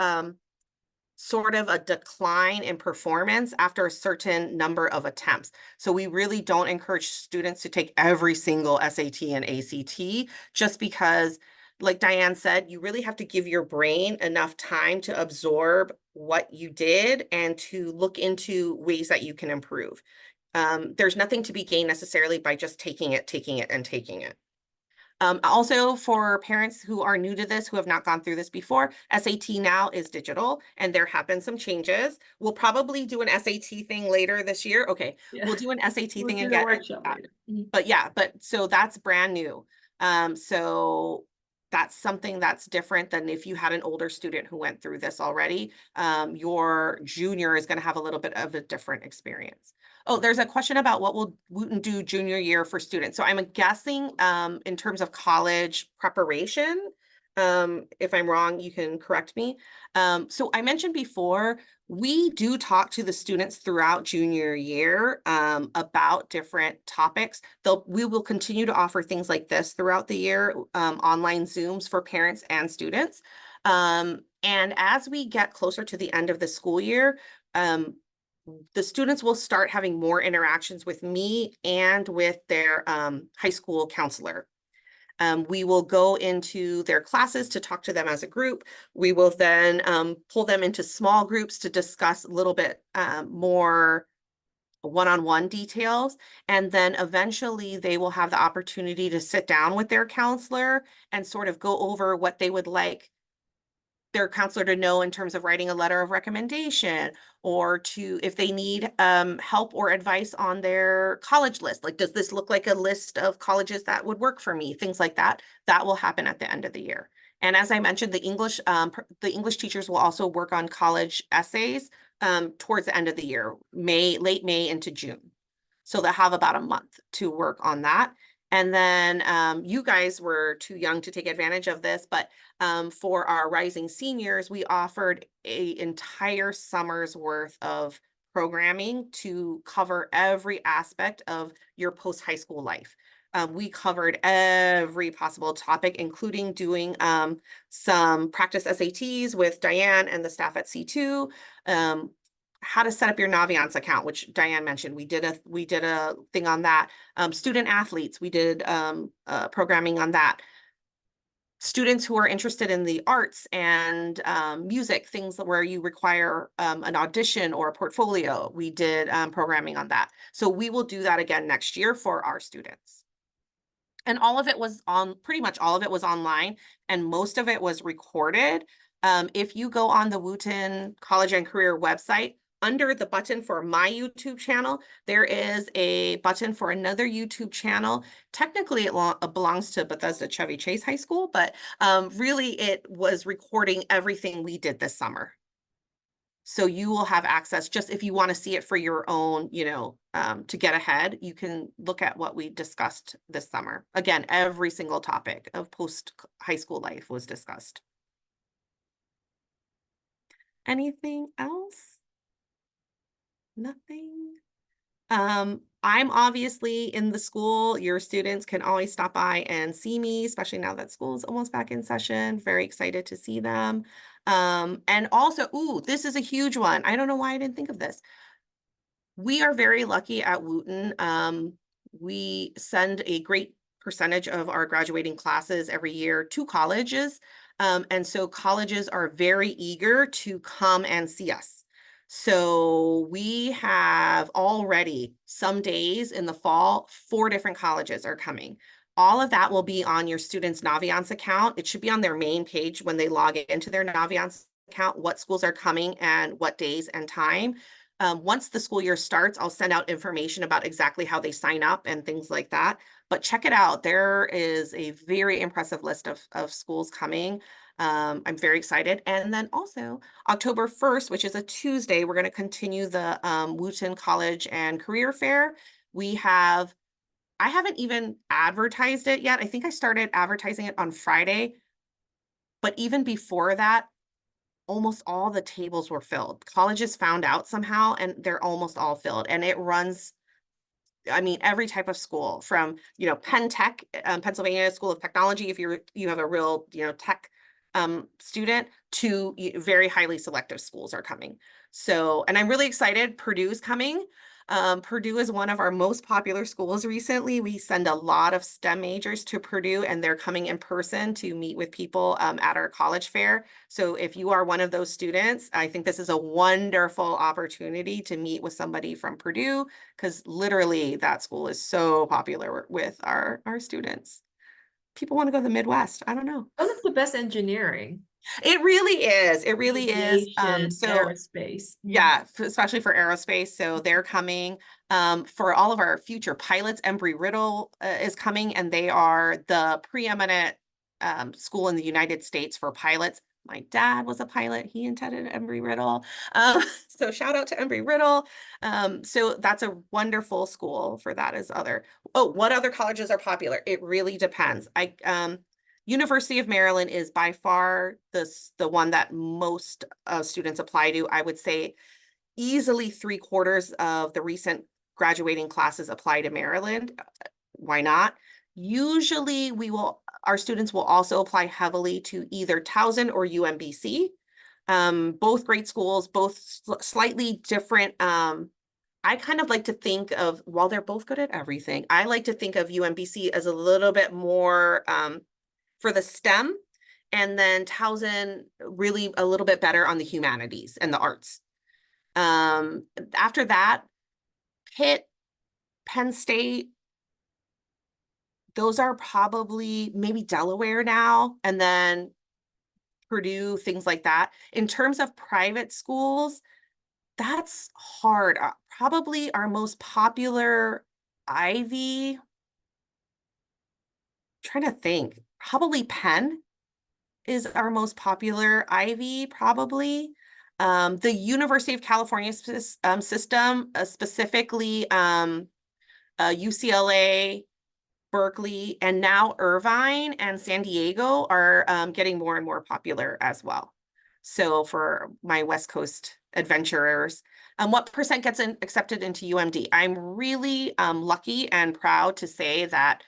sort of a decline in performance after a certain number of attempts. So we really don't encourage students to take every single SAT and ACT just because, like Diane said, you really have to give your brain enough time to absorb what you did and to look into ways that you can improve. There's nothing to be gained necessarily by just taking it, and taking it. Also, for parents who are new to this, who have not gone through this before, SAT now is digital, and there have been some changes. We'll probably do an SAT thing later this year. Okay, Yeah. we'll do an SAT We'll thing do and the get workshop that. later. Mhm. But yeah, so that's brand new. So that's something that's different than if you had an older student who went through this already. Your junior is going to have a little bit of a different experience. Oh, there's a question about what will Wooten do junior year for students. So I'm guessing in terms of college preparation, if I'm wrong, you can correct me. So I mentioned before, we do talk to the students throughout junior year about different topics. We will continue to offer things like this throughout the year, online Zooms for parents and students. And as we get closer to the end of the school year, the students will start having more interactions with me and with their high school counselor. We will go into their classes to talk to them as a group. We will then pull them into small groups to discuss a little bit more one-on-one details. And then eventually they will have the opportunity to sit down with their counselor and sort of go over what they would like their counselor to know in terms of writing a letter of recommendation, or to if they need help or advice on their college list. Like, does this look like a list of colleges that would work for me? Things like that. That will happen at the end of the year. And as I mentioned, the English teachers will also work on college essays towards the end of the year, late May into June. So they'll have about a month to work on that. And then you guys were too young to take advantage of this, but for our rising seniors, we offered an entire summer's worth of programming to cover every aspect of your post-high school life. We covered every possible topic, including doing some practice SATs with Diane and the staff at C2, how to set up your Naviance account, which Diane mentioned. We did a thing on that. Student athletes, we did programming on that. students who are interested in the arts and music, things where you require an audition or a portfolio, we did programming on that. So we will do that again next year for our students. And all of it was on, pretty much all of it was online, and most of it was recorded. If you go on the Wooten College and Career website, under the button for my YouTube channel, there is a button for another YouTube channel. Technically, it belongs to Bethesda Chevy Chase High School, but really it was recording everything we did this summer. So you will have access, just if you want to see it for your own, to get ahead, you can look at what we discussed this summer. Again, every single topic of post-high school life was discussed. Anything else? Nothing? I'm obviously in the school. Your students can always stop by and see me, especially now that school's almost back in session. Very excited to see them. And also, ooh, this is a huge one. I don't know why I didn't think of this. We are very lucky at Wooten. We send a great percentage of our graduating classes every year to colleges. And so colleges are very eager to come and see us. So we have already some days in the fall, 4 different colleges are coming. All of that will be on your student's Naviance account. It should be on their main page when they log into their Naviance account, what schools are coming and what days and time. Once the school year starts, I'll send out information about exactly how they sign up and things like that. But check it out. There is a very impressive list of schools coming. I'm very excited. And then also October 1st, which is a Tuesday, we're going to continue the Wooten College and Career Fair. I haven't even advertised it yet. I think I started advertising it on Friday. But even before that, almost all the tables were filled. Colleges found out somehow, and they're almost all filled. And it runs, I mean, every type of school from, Penn Tech, Pennsylvania School of Technology, if you have a real, tech student, to very highly selective schools are coming. So, and I'm really excited. Purdue's coming. Purdue is one of our most popular schools recently. We send a lot of STEM majors to Purdue, and they're coming in person to meet with people at our college fair. So if you are one of those students, I think this is a wonderful opportunity to meet with somebody from Purdue, because literally that school is so popular with our students. People want to go to the Midwest. I don't know. One of the best engineering, It really is. It really is. aviation, So aerospace. yeah, especially for aerospace. So they're coming. For all of our future pilots, Embry-Riddle is coming, and they are the preeminent school in the United States for pilots. My dad was a pilot. He attended Embry-Riddle. So shout out to Embry-Riddle. So that's a wonderful school for that as other. Oh, what other colleges are popular? It really depends. University of Maryland is by far the one that most students apply to. I would say easily 3/4 of the recent graduating classes apply to Maryland. Why not? Usually our students will also apply heavily to either Towson or UMBC. Both great schools, both slightly different. I kind of like to think of, while they're both good at everything, I like to think of UMBC as a little bit more for the STEM, and then Towson really a little bit better on the humanities and the arts. After that, Pitt, Penn State, those are probably maybe Delaware now, and then Purdue, things like that. In terms of private schools, that's hard. Probably our most popular Ivy, trying to think, probably Penn is our most popular Ivy, probably. The University of California system, specifically UCLA, Berkeley, and now Irvine and San Diego are getting more and more popular as well. So for my West Coast adventurers, what percent gets accepted into UMD? I'm really lucky and proud to say that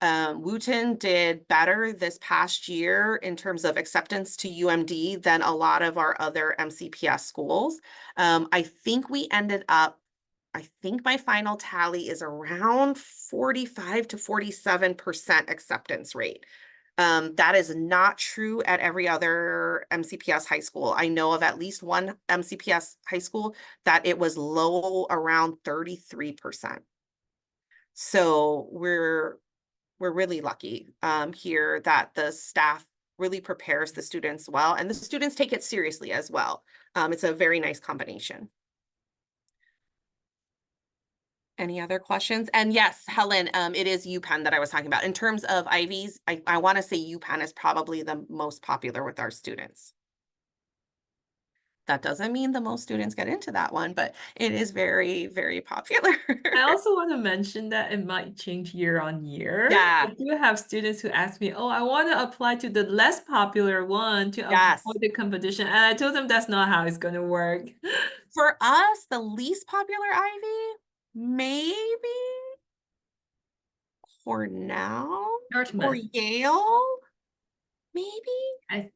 Wooten did better this past year in terms of acceptance to UMD than a lot of our other MCPS schools. I think we ended up, I think my final tally is around 45 to 47% acceptance rate. That is not true at every other MCPS high school. I know of at least one MCPS high school that it was low around 33%. So we're really lucky here that the staff really prepares the students well, and the students take it seriously as well. It's a very nice combination. Any other questions? And yes, Helen, it is UPenn that I was talking about. In terms of Ivies, I want to say UPenn is probably the most popular with our students. That doesn't mean the most students get into that one, but it is very, very popular. I also want to mention that it might change year on year. I Yeah, do have students who ask me, oh, I want to apply to the less popular one to avoid yes. the competition. And I told them that's not how it's going to work. For us, the least popular Ivy, maybe Cornell or Dartmouth. Yale, maybe. I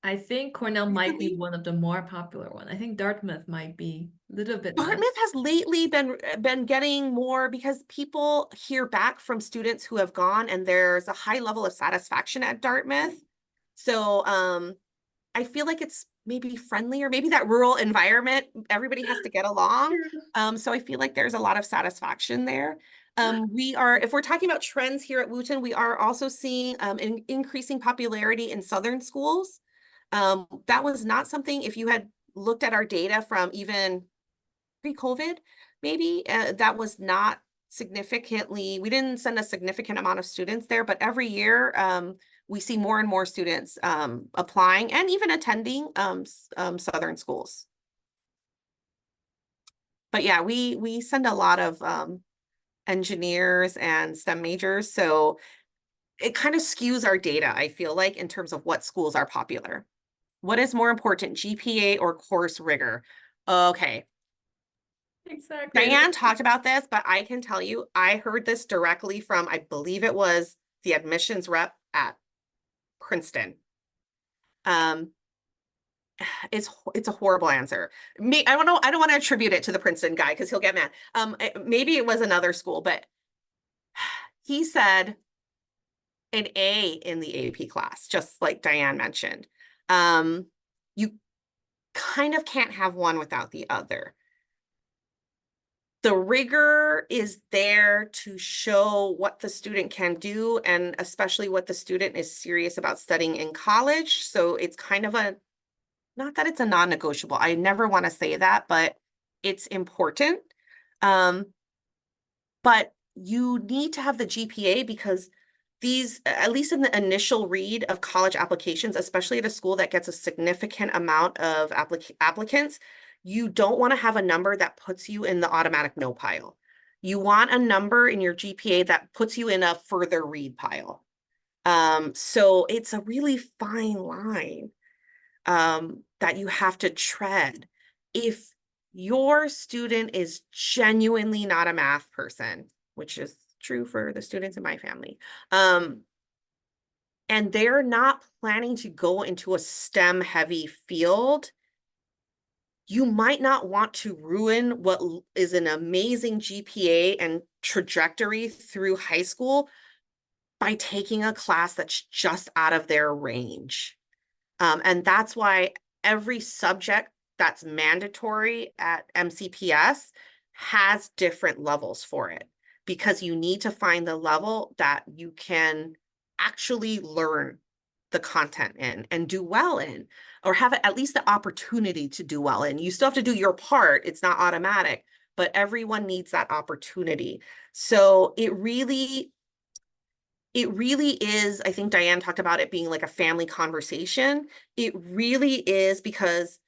I think Cornell might be Really? one of the more popular one. I think Dartmouth might be a little bit less. Dartmouth has lately been getting more because people hear back from students who have gone, and there's a high level of satisfaction at Dartmouth. So I feel like it's maybe friendlier, maybe that rural environment, everybody has to get along. So I feel like there's a lot of satisfaction there. If we're talking about trends here at Wooten, we are also seeing an increasing popularity in Southern schools. That was not something, if you had looked at our data from even pre-COVID, maybe that was not significantly, we didn't send a significant amount of students there, but every year we see more and more students applying and even attending Southern schools. But yeah, we send a lot of engineers and STEM majors, so it kind of skews our data, I feel like, in terms of what schools are popular. What is more important, GPA or course rigor? Okay, Exactly. Diane talked about this, but I can tell you, I heard this directly from, I believe it was the admissions rep at Princeton. Um, it's a horrible answer. I don't know. I don't want to attribute it to the Princeton guy because he'll get mad. Maybe it was another school, but he said an A in the AP class, just like Diane mentioned. You kind of can't have one without the other. The rigor is there to show what the student can do, and especially what the student is serious about studying in college. So it's kind of not that it's a non-negotiable. I never want to say that, but it's important. Um, but you need to have the GPA because these, at least in the initial read of college applications, especially at a school that gets a significant amount of applicants, you don't want to have a number that puts you in the automatic no pile. You want a number in your GPA that puts you in a further read pile. So it's a really fine line that you have to tread. If your student is genuinely not a math person, which is true for the students in my family, and they're not planning to go into a STEM heavy field, you might not want to ruin what is an amazing GPA and trajectory through high school by taking a class that's just out of their range. And that's why every subject that's mandatory at MCPS has different levels for it, because you need to find the level that you can actually learn the content in and do well in, or have at least the opportunity to do well in. You still have to do your part. It's not automatic, but everyone needs that opportunity. So it really is, I think Diane talked about it being like a family conversation. It really is, because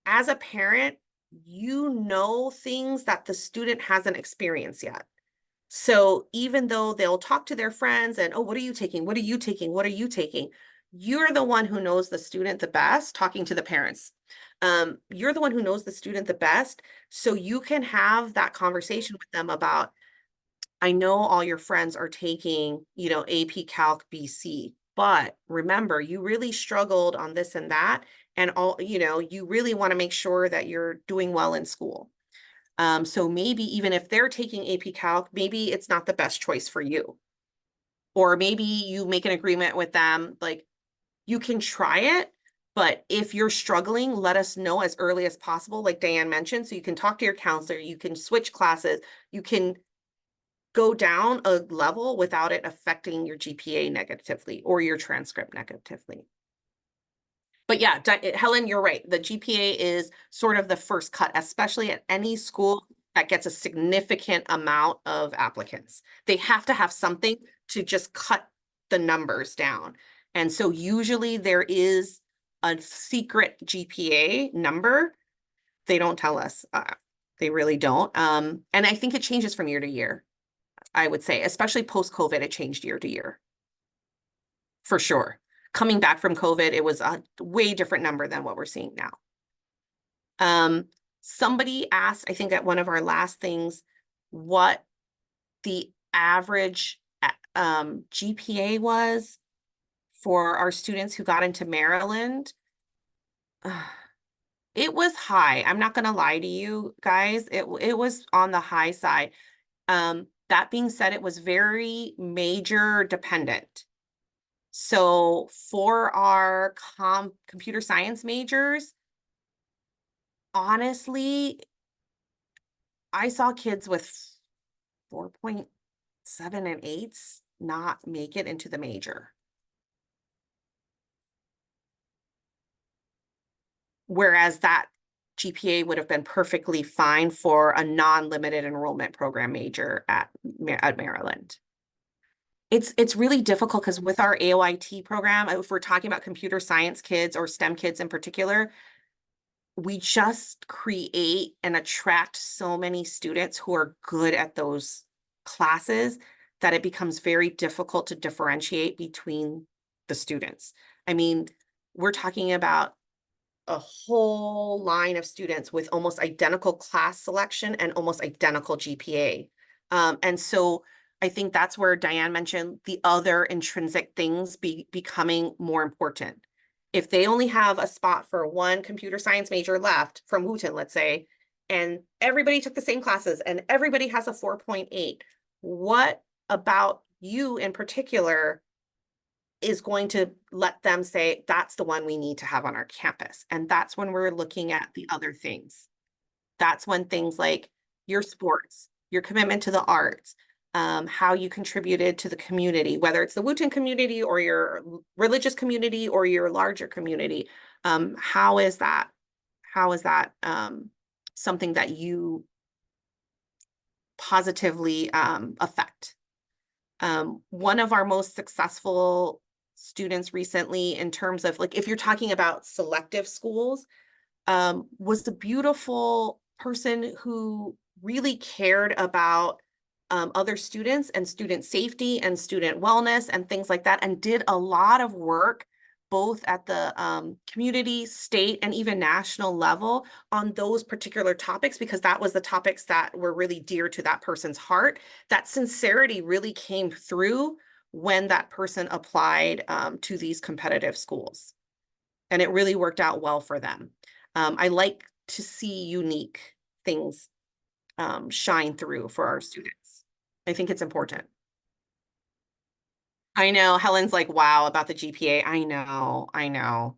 as a parent, you know things that the student hasn't experienced yet. So even though they'll talk to their friends and, oh, what are you taking? What are you taking? What are you taking? You're the one who knows the student the best, talking to the parents. You're the one who knows the student the best. So you can have that conversation with them about, I know all your friends are taking, AP Calc BC, but remember, you really struggled on this and that. And you really want to make sure that you're doing well in school. So maybe even if they're taking AP Calc, maybe it's not the best choice for you. Or maybe you make an agreement with them, like you can try it, but if you're struggling, let us know as early as possible, like Diane mentioned, so you can talk to your counselor, you can switch classes, you can go down a level without it affecting your GPA negatively or your transcript negatively. But yeah, Helen, you're right. The GPA is sort of the first cut, especially at any school that gets a significant amount of applicants. They have to have something to just cut the numbers down. And so usually there is a secret GPA number. They don't tell us. They really don't. And I think it changes from year to year, I would say, especially post-COVID, it changed year to year. For sure. Coming back from COVID, it was a way different number than what we're seeing now. Somebody asked, I think at one of our last things, what the average GPA was for our students who got into Maryland. It was high. I'm not going to lie to you guys. It was on the high side. That being said, it was very major dependent. So for our computer science majors, honestly, I saw kids with 4.7 and 8s not make it into the major. Whereas that GPA would have been perfectly fine for a non-limited enrollment program major at Maryland. It's really difficult because with our AOIT program, if we're talking about computer science kids or STEM kids in particular, we just create and attract so many students who are good at those classes that it becomes very difficult to differentiate between the students. I mean, we're talking about a whole line of students with almost identical class selection and almost identical GPA. And so I think that's where Diane mentioned the other intrinsic things becoming more important. If they only have a spot for one computer science major left from Wooten, let's say, and everybody took the same classes and everybody has a 4.8, what about you in particular is going to let them say, that's the one we need to have on our campus? And that's when we're looking at the other things. That's when things like your sports, your commitment to the arts, how you contributed to the community, whether it's the Wooten community or your religious community or your larger community. How is that something that you positively affect? One of our most successful students recently in terms of like, if you're talking about selective schools, was a beautiful person who really cared about other students and student safety and student wellness and things like that, and did a lot of work both at the community, state, and even national level on those particular topics, because that was the topics that were really dear to that person's heart. That sincerity really came through when that person applied to these competitive schools. And it really worked out well for them. I like to see unique things shine through for our students. I think it's important. I know Helen's like, wow, about the GPA. I know.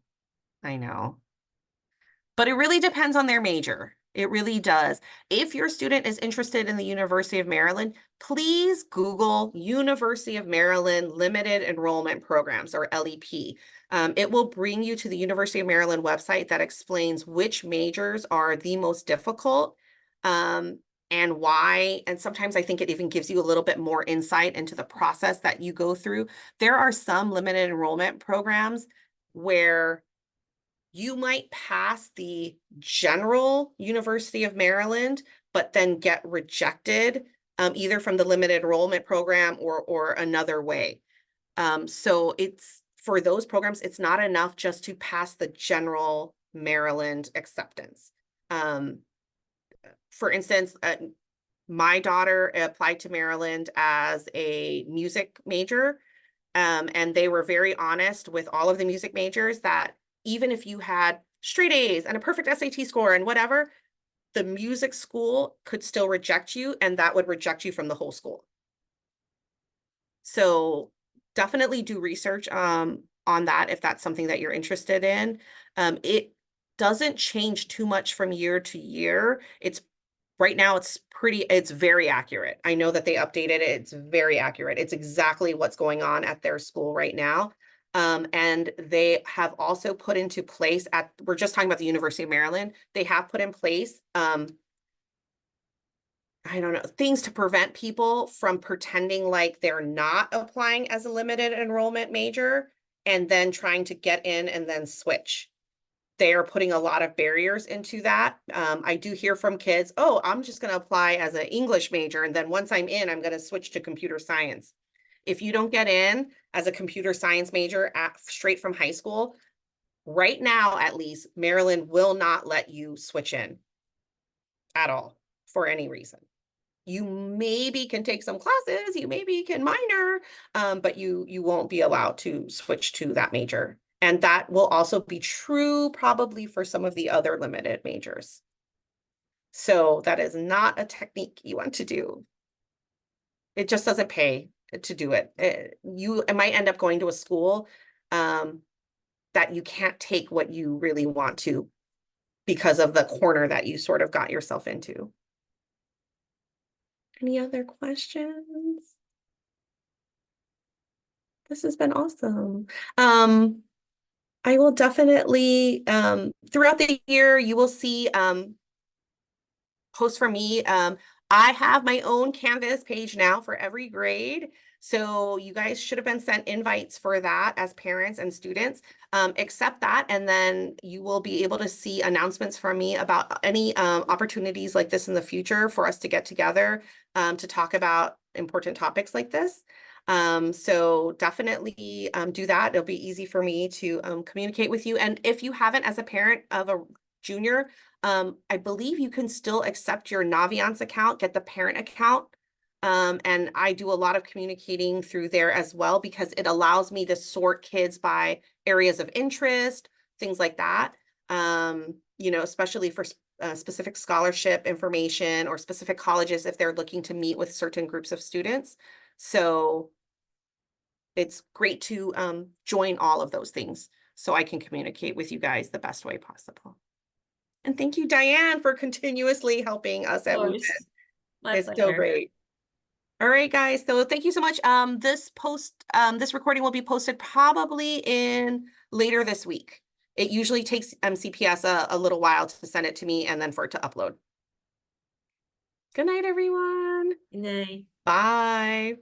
But it really depends on their major. It really does. If your student is interested in the University of Maryland, please Google University of Maryland Limited Enrollment Programs, or LEP. It will bring you to the University of Maryland website that explains which majors are the most difficult and why. And sometimes I think it even gives you a little bit more insight into the process that you go through. There are some limited enrollment programs where you might pass the general University of Maryland, but then get rejected either from the limited enrollment program or another way. So it's for those programs, it's not enough just to pass the general Maryland acceptance. For instance, my daughter applied to Maryland as a music major, and they were very honest with all of the music majors that even if you had straight A's and a perfect SAT score and whatever, the music school could still reject you, and that would reject you from the whole school. So definitely do research on that if that's something that you're interested in. It doesn't change too much from year to year. It's right now it's very accurate. I know that they updated it. It's very accurate. It's exactly what's going on at their school right now. And they have also put into place we're just talking about the University of Maryland. They have put in place, I don't know, things to prevent people from pretending like they're not applying as a limited enrollment major and then trying to get in and then switch. They are putting a lot of barriers into that. I do hear from kids, oh, I'm just going to apply as an English major. And then once I'm in, I'm going to switch to computer science. If you don't get in as a computer science major straight from high school, right now, at least, Maryland will not let you switch in at all for any reason. You maybe can take some classes, you maybe can minor, but you won't be allowed to switch to that major. And that will also be true probably for some of the other limited majors. So that is not a technique you want to do. It just doesn't pay to do it. It might end up going to a school that you can't take what you really want to because of the corner that you sort of got yourself into. Any other questions? This has been awesome. I will definitely, throughout the year, you will see posts from me. I have my own Canvas page now for every grade. So you guys should have been sent invites for that as parents and students. Accept that, and then you will be able to see announcements from me about any opportunities like this in the future for us to get together to talk about important topics like this. So definitely do that. It'll be easy for me to communicate with you. And if you haven't, as a parent of a junior, I believe you can still accept your Naviance account, get the parent account. And I do a lot of communicating through there as well because it allows me to sort kids by areas of interest, things like that. You know, especially for specific scholarship information or specific colleges if they're looking to meet with certain groups of students. So it's great to join all of those things so I can communicate with you guys the best way possible. And thank you, Diane, for continuously helping us Of at Wooten. course. My It's so pleasure. great. All right, guys. So thank you so much. This recording will be posted probably in later this week. It usually takes CPS a little while to send it to me and then for it to upload. Good night, everyone. Good night. Bye.